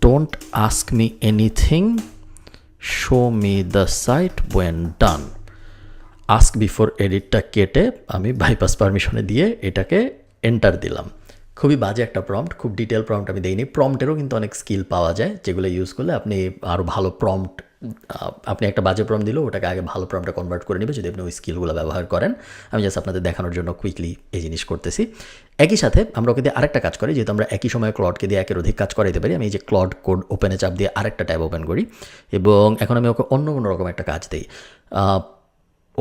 Don't ask me anything, show me the site when done. Ask before এডিটটা কেটে আমি bypass পারমিশনে দিয়ে এটাকে enter দিলাম। খুবই বাজে একটা prompt, খুব ডিটেল প্রম্পট আমি দেইনি। প্রম্পটেরও কিন্তু অনেক স্কিল পাওয়া যায়, যেগুলো ইউজ করলে আপনি আরও ভালো প্রম্পট, আপনি একটা বাজে প্রম্পট দিলেও ওটাকে আগে ভালো প্রম্পটে কনভার্ট করে নেবে যদি আপনি ওই স্কিলগুলো ব্যবহার করেন। আমি জাস্ট আপনাদের দেখানোর জন্য কুইকলি এই জিনিস করতেছি। একই সাথে আমরা ওকে দিয়ে আরেকটা কাজ করি, যেহেতু আমরা একই সময়ে ক্লডকে দিয়ে একের অধিক কাজ করাইতে পারি। আমি এই যে ক্লড কোড ওপেনে চাপ দিয়ে আরেকটা ট্যাব ওপেন করি এবং এখন আমি ওকে অন্য কোনো রকম একটা কাজ দিই।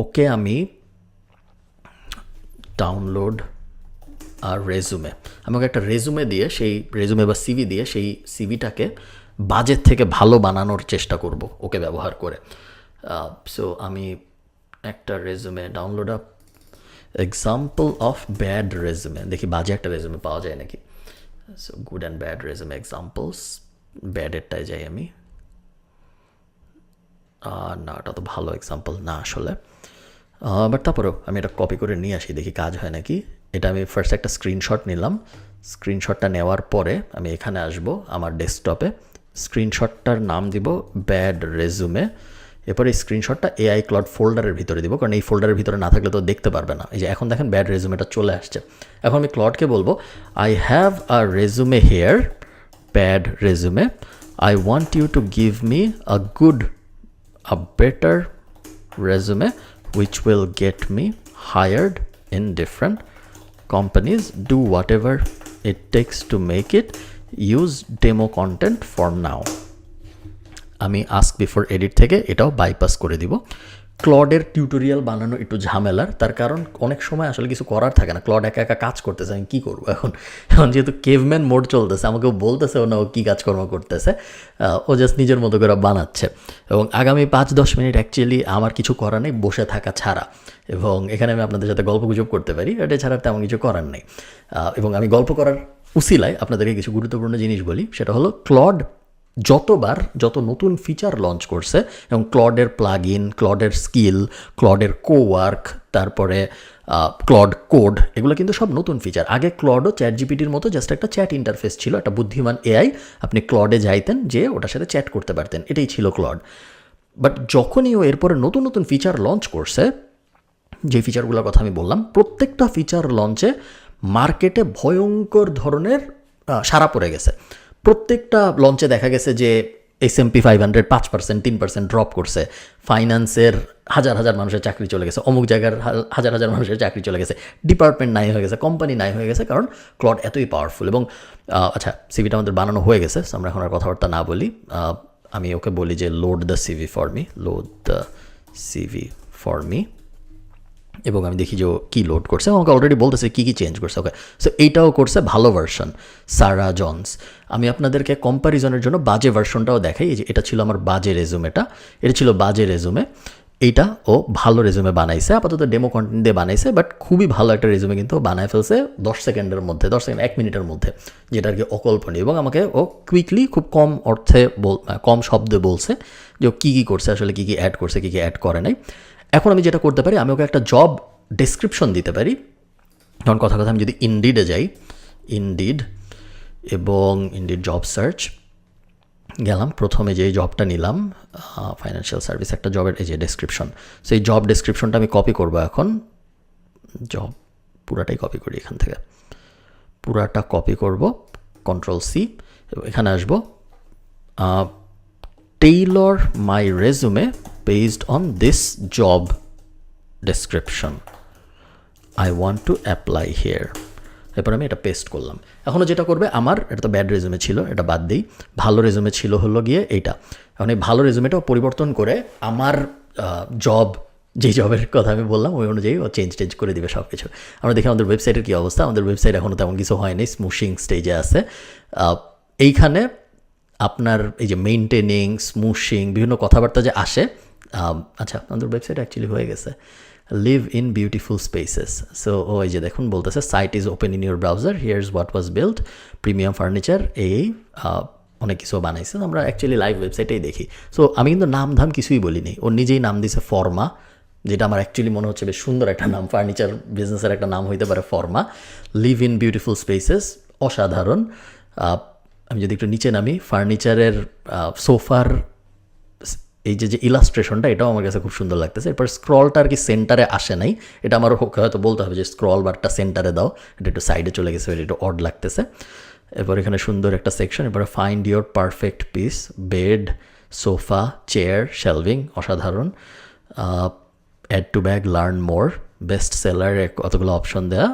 ওকে আমি ডাউনলোড আর রেজুমে, আমি ওকে একটা রেজুমে দিয়ে, সেই রেজুমে বা সিভি দিয়ে সেই সিভিটাকে বাজেট থেকে ভালো বানানোর চেষ্টা করব ওকে ব্যবহার করে। সো আমি একটা resume download up example of bad resume, দেখি বাজে একটা রেজুমে পাওয়া যায় নাকি। So good and bad resume examples, ব্যাডেরটায় যাই আমি। না, এটা তো ভালো এক্সাম্পল না আসলে, বাট তারপরেও আমি এটা কপি করে নিয়ে আসি, দেখি কাজ হয় নাকি। এটা আমি ফার্স্ট একটা স্ক্রিনশট নিলাম। স্ক্রিনশটটা নেওয়ার পরে আমি এখানে আসব আমার ডেস্কটপে, স্ক্রিনশটটার নাম দিব ব্যাড রেজুমে। এরপরে এই স্ক্রিনশটটা এআই ক্লড ফোল্ডারের ভিতরে দিব, কারণ এই ফোল্ডারের ভিতরে না থাকলে তো দেখতে পারবে না। এই যে এখন দেখেন ব্যাড রেজুমেটা চলে আসছে। এখন আমি ক্লডকে বলবো, I have a resume here, bad resume, I want you to give me a better resume which will get me hired in different companies. Do whatever it takes to make it. Use demo content for now. আমি ask before edit থেকে এটাও bypass করে দিব। ক্লডের tutorial বানানো একটু ঝামেলার, তার কারণ অনেক সময় আসলে কিছু করার থাকে না, ক্লড একা একা কাজ করতেছে, আমি কী করবো এখন। যেহেতু কেভম্যান মোড চলতেছে, আমাকেও বলতেছে ও না ও কী কাজকর্ম করতেছে, ও জাস্ট নিজের মতো করে বানাচ্ছে। এবং আগামী 5-10 মিনিট অ্যাকচুয়ালি আমার কিছু করার নেই বসে থাকা ছাড়া, এবং এখানে আমি আপনাদের সাথে গল্প গুজব করতে পারি, এটা ছাড়া তেমন কিছু করার নেই। এবং আমি গল্প করার উসিলায় আপনাদেরকে কিছু গুরুত্বপূর্ণ জিনিস বলি, সেটা হলো ক্লড যত নতুন ফিচার লঞ্চ করছে, এবং ক্লডের প্লাগ ইন, ক্লডের স্কিল, ক্লডের কোওয়ার্ক, তারপরে ক্লড কোড, এগুলো কিন্তু সব নতুন ফিচার। আগে ক্লডও চ্যাট জিপিটির মতো জাস্ট একটা চ্যাট ইন্টারফেস ছিল, একটা বুদ্ধিমান এআই, আপনি ক্লডে যাইতেন যে ওটার সাথে চ্যাট করতে পারতেন, এটাই ছিল ক্লড। বাট যখনই ও এরপরে নতুন নতুন ফিচার লঞ্চ করছে, যে ফিচারগুলোর কথা আমি বললাম, প্রত্যেকটা ফিচার লঞ্চে মার্কেটে ভয়ঙ্কর ধরনের সাড়া পড়ে গেছে। প্রত্যেকটা লঞ্চে দেখা গেছে যে S&P 500 5%, 3% ড্রপ করছে, ফাইন্যান্সের হাজার হাজার মানুষের চাকরি চলে গেছে, অমুক জায়গার হাজার হাজার মানুষের চাকরি চলে গেছে, ডিপার্টমেন্ট নাই হয়ে গেছে, কোম্পানি নাই হয়ে গেছে, কারণ ক্লড এতই পাওয়ারফুল। এবং আচ্ছা, সিভিটা আমাদের বানানো হয়ে গেছে, আমরা এখন আর কথাবার্তা না বলি। আমি ওকে বলি যে load the CV for me, এবং আমি দেখি যে ও কী লোড করছে, আমাকে অলরেডি বলতেছে কী কী চেঞ্জ করছে। ওকে, সো এইটাও করছে ভালো ভার্সন, সারা জনস। আমি আপনাদেরকে কম্প্যারিজনের জন্য বাজে ভার্সনটাও দেখাই। এই যে এটা ছিল আমার বাজে রেজুমেটা, এটা ছিল বাজে রেজুমে, এইটা ও ভালো রেজুমে বানাইছে, আপাতত ডেমো কন্টেন্ট দিয়ে বানাইছে, বাট খুবই ভালো একটা রেজুমে কিন্তু বানায় ফেলছে 10 সেকেন্ডের মধ্যে, 1 মিনিটের মধ্যে, যেটা আর কি অকল্পনীয়। এবং আমাকে ও কুইকলি, খুব কম অর্থে কম শব্দে বলছে যে ও কী কী করছে, আসলে কী কী অ্যাড করছে, কী কী অ্যাড করে নাই। এখন আমি যেটা করতে পারি, আমি ওকে একটা জব ডেসক্রিপশন দিতে পারি। কারণ কথা আমি যদি ইনডিডে যাই, এবং ইনডিড জব সার্চ গেলাম, প্রথমে যে জবটা নিলাম ফাইন্যান্সিয়াল সার্ভিস, একটা জবের এই যে ডেসক্রিপশন, সেই জব ডেসক্রিপশনটা আমি কপি করব। এখন জব পুরাটাই কপি করি, এখান থেকে পুরাটা কপি করব, Ctrl+C, এখানে আসবো, tailor my resume based on this job description. I want to apply here. এরপর আমি এটা পেস্ট করলাম। এখনও যেটা করবে, আমার এটা তো ব্যাড রেজুমে ছিল, এটা বাদ দিই, ভালো রেজুমে ছিল হলো গিয়ে এইটা। এখন এই ভালো রেজুমেটাও পরিবর্তন করে আমার জব, যেই জবের কথা আমি বললাম ওই অনুযায়ী ও চেঞ্জ করে দিবে সব কিছু। আমরা দেখি আমাদের ওয়েবসাইটের কী অবস্থা। আমাদের ওয়েবসাইট এখনও তেমন কিছু হয়নি, স্মুশিং স্টেজে আছে। এইখানে আপনার এই যে মেইনটেনিং, স্মুশিং, বিভিন্ন কথাবার্তা যে আসে, আচ্ছা আমাদের ওয়েবসাইট অ্যাকচুয়ালি হয়ে গেছে। Live in beautiful spaces. So ওই যে দেখুন বলতেছে site is open in your browser, here's what was built, premium furniture, এই অনেক কিছু বানাইছে। আমরা অ্যাকচুয়ালি লাইভ ওয়েবসাইটেই দেখি। সো আমি কিন্তু নাম ধাম কিছুই বলিনি, ও নিজেই নাম দিছে ফর্মা, যেটা আমার অ্যাকচুয়ালি মনে হচ্ছে বেশ সুন্দর একটা নাম। ফার্নিচার বিজনেসের একটা নাম হইতে পারে ফর্মা। লিভ ইন বিউটিফুল স্পেসেস, অসাধারণ। আমি যদি একটু নিচে নামি, ফার্নিচারের সোফার এই যে ইলাস্ট্রেশনটা, এটাও আমার কাছে খুব সুন্দর লাগতেছে। এরপর স্ক্রলটা আর কি সেন্টারে আসে নাই, এটা আমার হয়তো বলতে হবে যে স্ক্রল বারটা সেন্টারে দাও, এটা একটু সাইডে চলে গেছে, এটা একটু অড লাগতেছে। এরপর এখানে সুন্দর একটা সেকশন, এরপরে find your perfect piece, bed, sofa, chair, shelving, অসাধারণ। Add to bag, learn more, best seller, কতগুলো অপশন দেওয়া,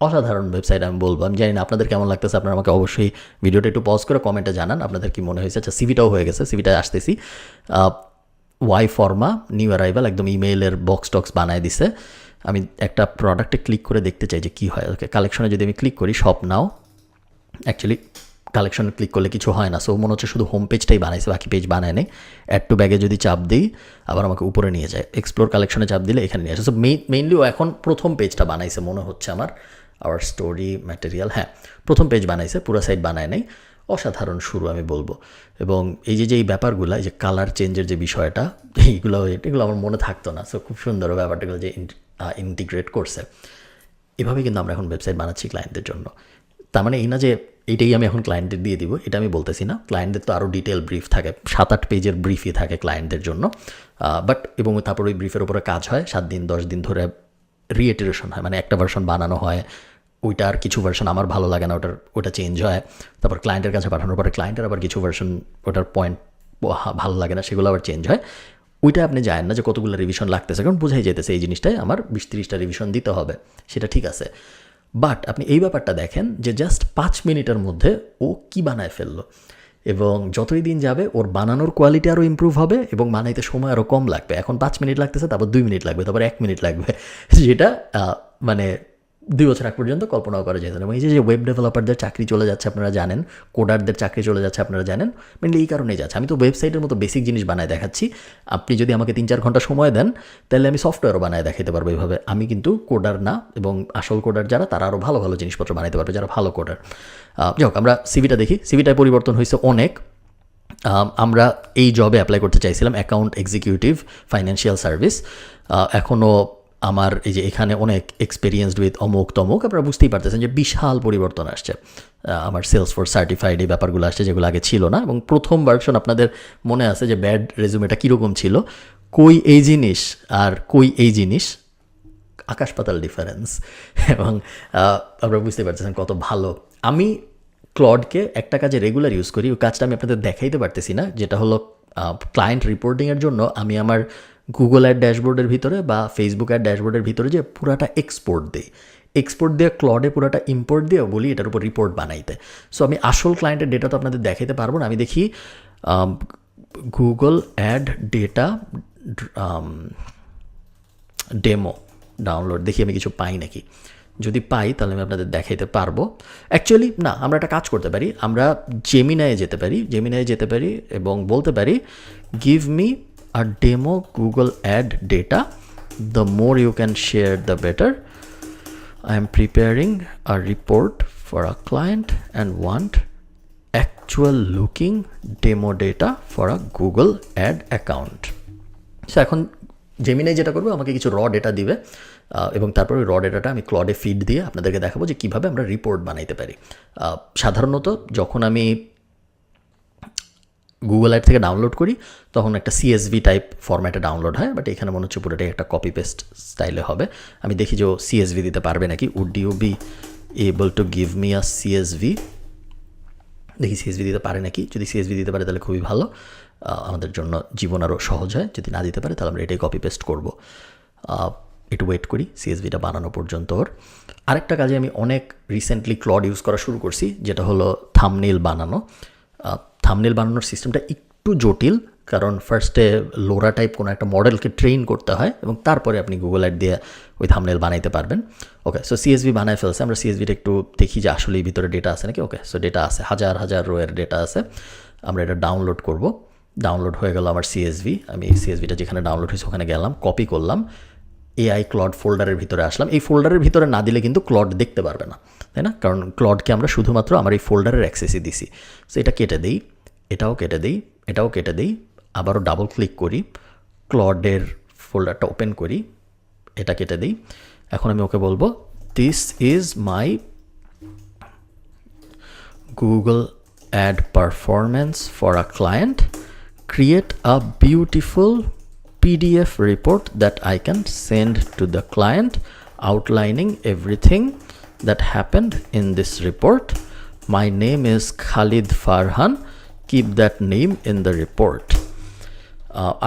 অসাধারণ ওয়েবসাইট আমি বলবো। আমি জানি না আপনাদের কেমন লাগতেছে, আপনারা আমাকে অবশ্যই ভিডিওটা একটু পজ করে কমেন্টে জানান আপনাদের কি মনে হয়েছে। আচ্ছা সিভিটাও হয়ে গেছে, সিভিটা আসতেছি। ওয়াই ফর্মা, নিউ অ্যারাইভাল, একদম ইমেইলের বক্স টক্স বানায় দিছে। আমি একটা প্রোডাক্টে ক্লিক করে দেখতে চাই যে কী হয়। ওকে, কালেকশনে যদি আমি ক্লিক করি, শপ নাও, অ্যাকচুয়ালি কালেকশনে ক্লিক করলে কিছু হয় না। সো মনে হচ্ছে শুধু হোম পেজটাই বানাইছে, বাকি পেজ বানায় নেই। অ্যাড টু ব্যাগে যদি চাপ দিই, আবার আমাকে উপরে নিয়ে যায়। এক্সপ্লোর কালেকশনে চাপ দিলে এখানে নিয়ে আসে। সো মেইনলি ও এখন প্রথম পেজটা বানাইছে মনে হচ্ছে আমার। আওয়ার স্টোরি ম্যাটেরিয়াল, হ্যাঁ প্রথম পেজ বানাইছে, পুরো সাইট বানায় নাই। অসাধারণ শুরু আমি বলবো। এবং এই যে এই ব্যাপারগুলো, এই যে কালার চেঞ্জের যে বিষয়টা, এগুলো আমার মনে থাকতো না। সো খুব সুন্দর ব্যাপারটাগুলো যে ইন্টিগ্রেট করছে। এভাবেই কিন্তু আমরা এখন ওয়েবসাইট বানাচ্ছি ক্লায়েন্টদের জন্য। তার মানে এই না যে এইটাই আমি এখন ক্লায়েন্টদের দিয়ে দিব, এটা আমি বলতেছি না। ক্লায়েন্টদের তো আরও ডিটেল ব্রিফ থাকে, 7-8 পেজের ব্রিফই থাকে ক্লায়েন্টদের জন্য। বাট এবং তারপর ওই ব্রিফের উপরে কাজ হয়, 7 দিন 10 দিন ধরে রিইটারেশন হয়, মানে একটা ভার্সন বানানো হয়, ওইটার কিছু ভার্সন আমার ভালো লাগে না, ওটা চেঞ্জ হয়। তারপর ক্লায়েন্টের কাছে পাঠানোর পরে ক্লায়েন্টের আবার কিছু ভার্সন ওটার পয়েন্ট ভালো লাগে না, সেগুলো আবার চেঞ্জ হয়। ওইটা আপনি জানেন না যে কতগুলো রিভিশন লাগতেছে, কারণ বোঝাই যেতেছে এই জিনিসটায় আমার 20-30টা রিভিশন দিতে হবে, সেটা ঠিক আছে। বাট আপনি এই ব্যাপারটা দেখেন যে জাস্ট 5 মিনিটের মধ্যে ও কি বানায় ফেললো। এবং যতই দিন যাবে ওর বানানোর কোয়ালিটি আরও ইমপ্রুভ হবে এবং বানাইতে সময় আরও কম লাগবে। এখন 5 মিনিট লাগতেছে, তারপর 2 মিনিট লাগবে, তারপর 1 মিনিট লাগবে, যেটা মানে 2 বছর আগ পর্যন্ত কল্পনাও করা যেত না। এবং এই যে ওয়েব ডেভেলপারদের চাকরি চলে যাচ্ছে আপনারা জানেন, কোডারদের চাকরি চলে যাচ্ছে আপনারা জানেন, মেনলি এই কারণেই যাচ্ছে। আমি তো ওয়েবসাইটের মতো বেসিক জিনিস বানায় দেখাচ্ছি, আপনি যদি আমাকে 3-4 ঘন্টা সময় দেন তাহলে আমি সফটওয়্যারও বানায় দেখাতে পারবো এইভাবে। আমি কিন্তু কোডার না, এবং আসল কোডার যারা তারা আরও ভালো ভালো জিনিসপত্র বানাইতে পারবে, যারা ভালো কোডার। যাই হোক, আমরা সিভিটা দেখি। সিভিটায় পরিবর্তন হয়েছে অনেক। আমরা এই জবে অ্যাপ্লাই করতে চাইছিলাম অ্যাকাউন্ট এক্সিকিউটিভ, ফাইন্যান্সিয়াল সার্ভিস। এখনও আমার এই যে এখানে অনেক এক্সপিরিয়েন্সড উইথ অমুক তমুক, আপনারা বুঝতেই পারতেছেন যে বিশাল পরিবর্তন আসছে। আমার সেলসফোর্স সার্টিফাইড এই ব্যাপারগুলো আসছে, যেগুলো আগে ছিল না। এবং প্রথম ভার্সন আপনাদের মনে আছে যে ব্যাড রেজুমেটা কীরকম ছিল, কই এই জিনিস আর কই এই জিনিস, আকাশ পাতাল ডিফারেন্স। এবং আপনারা বুঝতে পারতেছেন কত ভালো। আমি ক্লডকে একটা কাজে রেগুলার ইউজ করি, ওই কাজটা আমি আপনাদের দেখাইতে পারতেছি না, যেটা হলো ক্লায়েন্ট রিপোর্টিংয়ের জন্য আমি আমার গুগল অ্যাড ড্যাশবোর্ডের ভিতরে বা ফেসবুক অ্যাড ড্যাশবোর্ডের ভিতরে যে পুরাটা এক্সপোর্ট দিই, এক্সপোর্ট দিয়ে ক্লডে পুরাটা ইম্পোর্ট দিয়ে বলি এটার উপর রিপোর্ট বানাইতে। সো আমি আসল ক্লায়েন্টের ডেটা তো আপনাদের দেখাইতে পারবো না। আমি দেখি Google ad data demo download, দেখি আমি কিছু পাই নাকি। যদি পাই তাহলে আমি আপনাদের দেখাইতে পারবো। অ্যাকচুয়ালি না, আমরা একটা কাজ করতে পারি, আমরা জেমিনায় যেতে পারি এবং বলতে পারি give me a demo Google ad data, the more you can share the better. I am preparing a report for a client and want actual looking demo data for a Google ad account. So এখন Gemini যেটা করবে, আমাকে কিছু র data দিবে এবং তারপর ওই র ডেটাটা আমি ক্লডে ফিড দিয়ে আপনাদেরকে দেখাবো যে কীভাবে আমরা রিপোর্ট বানাইতে পারি। সাধারণত যখন আমি গুগল অ্যাড থেকে ডাউনলোড করি তখন একটা CSV টাইপ ফরম্যাটে ডাউনলোড হয়, বাট এখানে মনে হচ্ছে পুরোটাই একটা কপি পেস্ট স্টাইলে হবে। আমি দেখি যে ও CSV দিতে পারবে নাকি। Would you be able to give me a CSV? দেখি সিএসভি দিতে পারে নাকি। যদি সিএসভি দিতে পারে তাহলে খুবই ভালো, আমাদের জন্য জীবন আরও সহজ হয়। যদি না দিতে পারে তাহলে আমরা এটাই কপি পেস্ট করবো। একটু ওয়েট করি সিএসভিটা বানানো পর্যন্ত। ওর আরেকটা কাজে আমি অনেক রিসেন্টলি ক্লড ইউজ করা শুরু করছি, যেটা হলো থাম্বনেইল বানানো। থাম্বনেইল বানানোর সিস্টেমটা একটু জটিল, কারণ ফার্স্টে লোরা টাইপ কোনো একটা মডেলকে ট্রেন করতে হয় এবং তারপরে আপনি গুগল অ্যাড দিয়ে ওই থাম্বনেইল বানাইতে পারবেন। ওকে, সো সিএসভি বানায় ফেলছে। আমরা সিএসভিটা একটু দেখি যে আসলে এই ভিতরে ডেটা আছে নাকি। ওকে, সো ডেটা আছে, হাজার হাজার রোয়ের ডেটা আছে। আমরা এটা ডাউনলোড করব। ডাউনলোড হয়ে গেল আমার সিএসভি। আমি এই সিএসভিটা যেখানে ডাউনলোড হয়েছে ওখানে গেলাম, কপি করলাম, এআই ক্লড ফোল্ডারের ভিতরে আসলাম। এই ফোল্ডারের ভিতরে না দিলে কিন্তু ক্লড দেখতে পারবে না, তাই না? কারণ ক্লডকে আমরা শুধুমাত্র আমার এই ফোল্ডারের অ্যাক্সেসই দিছি। সো এটা কেটে দিই, এটাও কেটে দিই, এটাও কেটে দিই, আবারও ডাবল ক্লিক করি, ক্লডের ফোল্ডারটা ওপেন করি, এটা কেটে দিই। এখন আমি ওকে বলবো this is my Google ad performance for a client, create a beautiful PDF report that I can send to the client outlining everything that happened in this report. My name is Khalid Farhan. Keep that name in the report.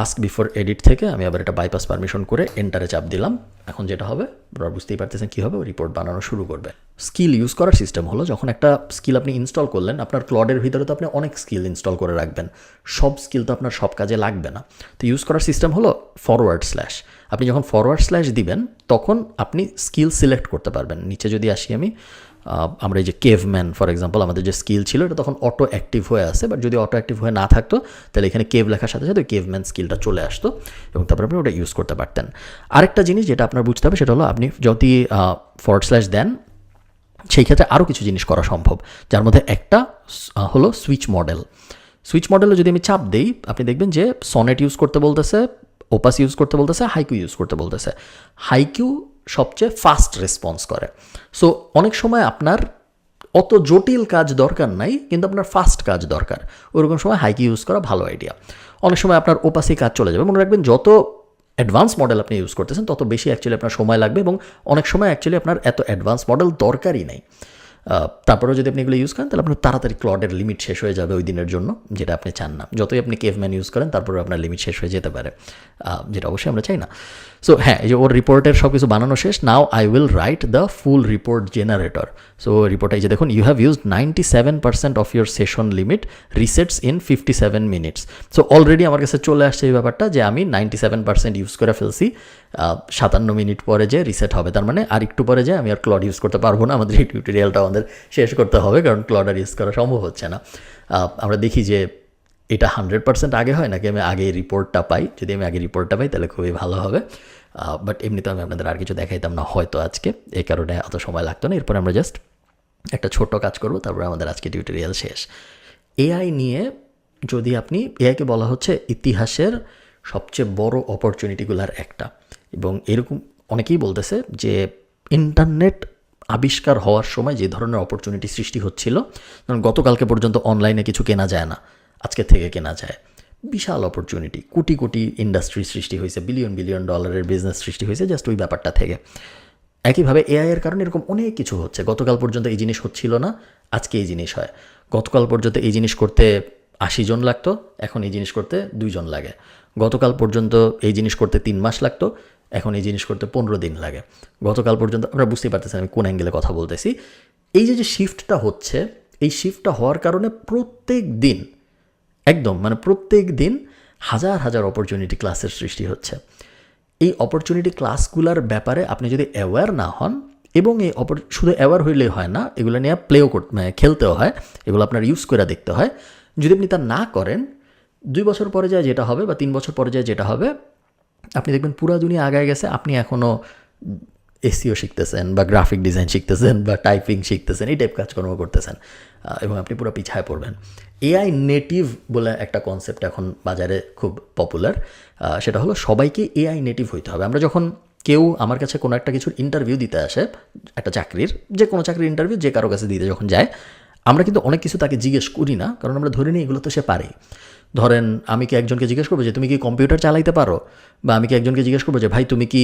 Ask before edit থেকে আমি আবার এটা bypass permission করে এন্টারে চাপ দিলাম। এখন যেটা হবে আপনারা বুঝতেই পারতেছেন কী হবে, রিপোর্ট বানানো শুরু করবে। স্কিল ইউজ করার সিস্টেম হলো, যখন একটা স্কিল আপনি ইনস্টল করলেন, আপনার ক্লডের ভিতরে তো আপনি অনেক স্কিল ইনস্টল করে রাখবেন, সব স্কিল তো আপনার সব কাজে লাগবে না। তো ইউজ করার সিস্টেম হলো ফরওয়ার্ড স্ল্যাশ। আপনি যখন ফরওয়ার্ড স্ল্যাশ দিবেন তখন আপনি স্কিল সিলেক্ট করতে পারবেন। নিচে যদি আসি আমি, আমরা এই যে কেভম্যান ফর এক্সাম্পল, আমাদের যে স্কিল ছিল এটা তখন অটো অ্যাক্টিভ হয়ে আসে, বাট যদি অটো অ্যাক্টিভ হয়ে না থাকতো তাহলে এখানে কেভ লেখার সাথে সাথে কেভম্যান স্কিলটা চলে আসতো এবং তারপরে আপনি ওটা ইউজ করতে পারতেন। আরেকটা জিনিস যেটা আপনার বুঝতে হবে সেটা হলো, আপনি যদি ফরওয়ার্ড স্ল্যাশ দেন সেই ক্ষেত্রে আরও কিছু জিনিস করা সম্ভব, যার মধ্যে একটা হলো সুইচ মডেল। সুইচ মডেলে যদি আমি চাপ দিই, আপনি দেখবেন যে সনেট ইউজ করতে বলতেছে, ওপাস ইউজ করতে বলতেছে, হাইকিউ ইউজ করতে বলতেছে। হাইকিউ সবচেয়ে ফাস্ট রেসপন্স করে। সো অনেক সময় আপনার অত জটিল কাজ দরকার নাই, কিন্তু আপনার ফাস্ট কাজ দরকার, ওরকম সময় হাইকি ইউজ করা ভালো আইডিয়া। অনেক সময় আপনার ওপাসে কাজ চলে যাবে। মনে রাখবেন যত অ্যাডভান্স মডেল আপনি ইউজ করতেছেন তত বেশি অ্যাকচুয়ালি আপনার সময় লাগবে, এবং অনেক সময় অ্যাকচুয়ালি আপনার এত অ্যাডভান্স মডেল দরকারই নাই। তারপরেও যদি আপনি এগুলো ইউজ করেন তাহলে আপনার তাড়াতাড়ি ক্লডের লিমিট শেষ হয়ে যাবে ওই দিনের জন্য, যেটা আপনি চান না। যতই আপনি কেভম্যান ইউজ করেন তারপরে আপনার লিমিট শেষ হয়ে যেতে পারে, যেটা অবশ্যই আমরা চাই না। সো হ্যাঁ, এই যে ওর রিপোর্টের সব কিছু বানানো শেষ। Now I will write the full report generator. So রিপোর্টে এই যে দেখুন, you have used 97% of your session limit, resets in 57 minutes. So already আমার কাছে চলে আসছে এই ব্যাপারটা যে আমি 97% ইউজ করে ফেলছি, 57 মিনিট পরে যে রিসেট হবে, তার মানে আর একটু পরে যে আমি আর ক্লড ইউজ করতে পারবো না। আমাদের এই টিউটোরিয়ালটা আমাদের শেষ করতে হবে, কারণ ক্লড আর ইউজ করা সম্ভব হচ্ছে না। আমরা দেখি যে এটা 100% আগে হয় নাকি আমি আগে রিপোর্টটা পাই। যদি আমি আগে রিপোর্টটা পাই তাহলে খুবই ভালো হবে। বাট এমনিতে আমি আপনাদের আর কিছু দেখাইতাম না হয়তো আজকে, এই কারণে অত সময় লাগতো না। এরপর আমরা জাস্ট একটা ছোট্ট কাজ করব, তারপরে আমাদের আজকে টিউটোরিয়াল শেষ। এআই নিয়ে যদি আপনি, এআইকে বলা হচ্ছে ইতিহাসের সবচেয়ে বড় অপরচুনিটিগুলোর একটা, এবং এরকম অনেকেই বলতেছে যে ইন্টারনেট আবিষ্কার হওয়ার সময় যে ধরনের অপরচুনিটি সৃষ্টি হচ্ছিল, কারণ গতকালকে পর্যন্ত অনলাইনে কিছু কেনা যায় না, আজকে থেকে কেনা যায়, বিশাল অপরচুনিটি, কোটি কোটি ইন্ডাস্ট্রি সৃষ্টি হয়েছে, বিলিয়ন বিলিয়ন ডলারের বিজনেস সৃষ্টি হয়েছে জাস্ট ওই ব্যাপারটা থেকে। একইভাবে এআই এর কারণে এরকম অনেক কিছু হচ্ছে। গতকাল পর্যন্ত এই জিনিস হচ্ছিল না, আজকে এই জিনিস হয়। গতকাল পর্যন্ত এই জিনিস করতে 80 জন লাগতো, এখন এই জিনিস করতে 2 জন লাগে। গতকাল পর্যন্ত এই জিনিস করতে 3 মাস লাগতো, এখন এই জিনিস করতে 15 দিন লাগে। গতকাল পর্যন্ত, আপনারা বুঝতেই পারতেছেন আমি কোন অ্যাঙ্গেলে কথা বলতেছি। এই যে শিফটটা হচ্ছে, এই শিফটটা হওয়ার কারণে প্রত্যেক দিন, একদম মানে প্রত্যেক দিন হাজার হাজার অপরচুনিটি ক্লাসের সৃষ্টি হচ্ছে। এই অপরচুনিটি ক্লাসগুলোর ব্যাপারে আপনি যদি অ্যাওয়্যার না হন, এবং এই শুধু অ্যাওয়্যার হইলেই হয় না, এগুলো নিয়ে প্লেও করতে, মানে খেলতেও হয়, এগুলো আপনার ইউজ করে দেখতে হয়। যদি আপনি তা না করেন, 2 বছর পরে যায় যেটা হবে বা 3 বছর পরে যায় যেটা হবে, আপনি দেখবেন পুরো দুনিয়া আগায় গেছে, আপনি এখনও এসইও শিখতেছেন বা গ্রাফিক ডিজাইন শিখতেছেন বা টাইপিং শিখতেছেন, এই টাইপ কাজকর্ম করতেছেন, এবং আপনি পুরো পিছায় পড়বেন। এআই নেটিভ বলে একটা কনসেপ্ট এখন বাজারে খুব পপুলার। সেটা হলো সবাইকে এআই নেটিভ হইতে হবে। আমরা যখন কেউ আমার কাছে কোনো একটা কিছুর ইন্টারভিউ দিতে আসে, একটা চাকরির, যে কোনো চাকরির ইন্টারভিউ যে কারো কাছে দিতে যখন যায়, আমরা কিন্তু অনেক কিছু তাকে জিজ্ঞেস করি না, কারণ আমরা ধরে নিই এগুলো তো সে পারেই। ধরেন আমি কি একজনকে জিজ্ঞেস করবো যে তুমি কি কম্পিউটার চালাইতে পারো, বা আমি কি একজনকে জিজ্ঞেস করবো যে ভাই তুমি কি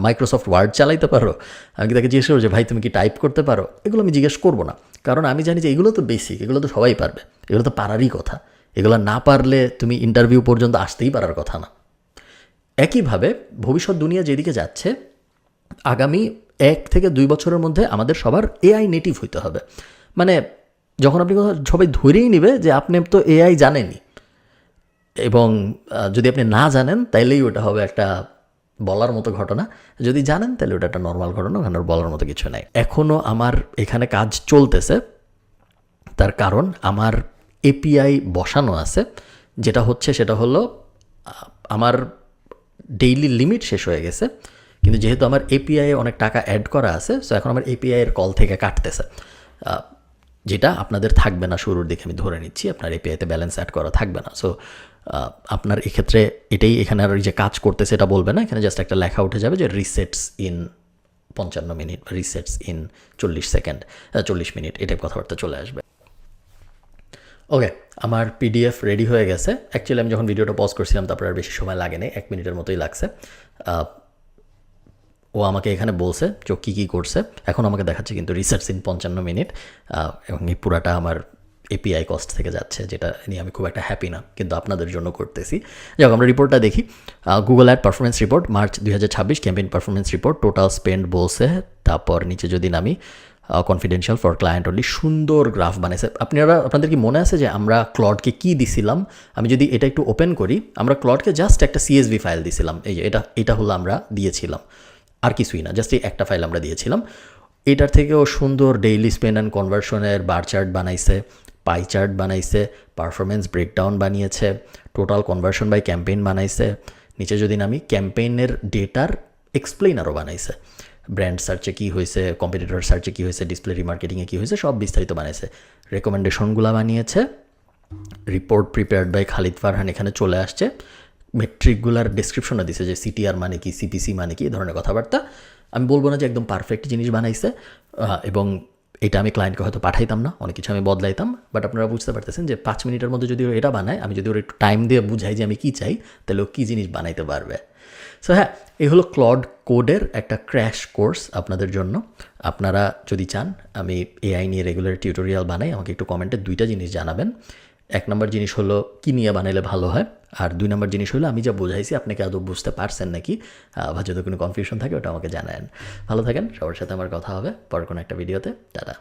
মাইক্রোসফট ওয়ার্ড চালাইতে পারো, আমি কি তাকে জিজ্ঞেস করবো যে ভাই তুমি কি টাইপ করতে পারো। এগুলো আমি জিজ্ঞেস করবো না, কারণ আমি জানি যে এগুলো তো বেসিক, এগুলো তো সবাই পারবে, এগুলো তো পারারই কথা। এগুলো না পারলে তুমি ইন্টারভিউ পর্যন্ত আসতেই পারার কথা না। একইভাবে ভবিষ্যৎ দুনিয়া যেদিকে যাচ্ছে, আগামী 1 থেকে 2 বছরের মধ্যে আমাদের সবার এআই নেটিভ হইতে হবে। মানে যখন আপনি সবাই ধরেই নেবে যে আপনি তো এআই জানেনই, এবং যদি আপনি না জানেন তাইলেই ওটা হবে একটা বলার মতো ঘটনা, যদি জানেন তাহলে ওটা একটা নর্মাল ঘটনা, ওখানে বলার মতো কিছু নাই। এখনও আমার এখানে কাজ চলতেছে, তার কারণ আমার এপিআই বসানো আছে। যেটা হচ্ছে সেটা হলো আমার ডেইলি লিমিট শেষ হয়ে গেছে, কিন্তু যেহেতু আমার এপিআইয়ে অনেক টাকা অ্যাড করা আছে, সো এখন আমার এপিআইয়ের কল থেকে কাটতেছে, যেটা আপনাদের থাকবে না শুরুর দিকে, আমি ধরে নিচ্ছি আপনার এপিআইতে ব্যালেন্স অ্যাড করা থাকবে না। সো আপনার এক্ষেত্রে এটাই, এখানে আর যে কাজ করতেছে এটা বলবে না, এখানে জাস্ট একটা লেখা উঠে যাবে যে resets in 55 minute, resets in 40 second, 40 minute, এটাই কথাবার্তা চলে আসবে। ওকে, আমার পিডিএফ রেডি হয়ে গেছে। অ্যাকচুয়ালি আমি যখন ভিডিওটা পজ করছিলাম তারপর আর বেশি সময় লাগেনি, 1 মিনিটের মতোই লাগছে। ও আমাকে এখানে বলছে যে কী কী করছে, এখন আমাকে দেখাচ্ছে কিন্তু রিসার্চ ইন 55 মিনিট, এবং এই পুরাটা আমার এপিআই কস্ট থেকে যাচ্ছে, যেটা নিয়ে আমি খুব একটা হ্যাপি না, কিন্তু আপনাদের জন্য করতেছি। যাই হোক, আমরা রিপোর্টটা দেখি। Google ad performance report March 2026, campaign performance report, total spend বলছে। তারপর নিচে যদি নামি, কনফিডেন্সিয়াল ফর ক্লায়েন্ট অনলি, সুন্দর গ্রাফ বানাইছে। আপনাদের কি মনে আছে যে আমরা ক্লডকে কী দিছিলাম? আমি যদি এটা একটু ওপেন করি, আমরা ক্লডকে জাস্ট একটা সিএসভি ফাইল দিছিলাম, এই যে এটা হলো আমরা দিয়েছিলাম, আর কিছুই না, জাস্ট এই একটা ফাইল আমরা দিয়েছিলাম। এটার থেকেও সুন্দর ডেইলি স্পেন্ড অ্যান্ড কনভার্সনের বার চার্ট বানাইছে, পাই চার্ট বানাইছে, পারফরমেন্স ব্রেকডাউন বানিয়েছে, টোটাল কনভার্সন বাই ক্যাম্পেইন বানাইছে। নিচে যদি নামি, ক্যাম্পেইনের ডেটার এক্সপ্লেইনারও বানাইছে, ব্র্যান্ড সার্চে কী হয়েছে, কম্পিটিটর সার্চে কী হয়েছে, ডিসপ্লে রিমার্কেটিংয়ে কী হয়েছে, সব বিস্তারিত বানাইছে। রেকমেন্ডেশনগুলো বানিয়েছে। Report prepared by Khalid Farhan এখানে চলে আসছে। মেট্রিকগুলার ডিসক্রিপশনে দিছে যে সিটিআর মানে কি, সিপিসি মানে কি, এই ধরনের কথাবার্তা। আমি বলবো না যে একদম পারফেক্ট জিনিস বানাইছে, এবং এটা আমি ক্লায়েন্টকে হয়তো পাঠাইতাম না, অনেক কিছু আমি বদলাইতাম, বাট আপনারা বুঝতে পারতেছেন যে 5 মিনিটের মধ্যে যদি এটা বানায়, আমি যদি ওর একটু টাইম দিয়ে বুঝাই যে আমি কী চাই, তাহলে ও কী জিনিস বানাইতে পারবে। সো হ্যাঁ, এই হলো ক্লড কোডের একটা ক্র্যাশ কোর্স আপনাদের জন্য। আপনারা যদি চান আমি এআই নিয়ে রেগুলার টিউটোরিয়াল বানাই, আমাকে একটু কমেন্টে 2টা জিনিস জানাবেন। 1 নম্বর জিনিস হলো কী নিয়ে বানাইলে ভালো হয়, আর 2 নম্বর জিনিস হলো আমি যা বোঝাইছি আপনি কি আদৌ বুঝতে পারছেন নাকি, বা যদি কোনো কনফিউশন থাকে ওটা আমাকে জানান। ভালো থাকেন, সবার সাথে আমার কথা হবে পরের কোনো একটা ভিডিওতে। টাটা।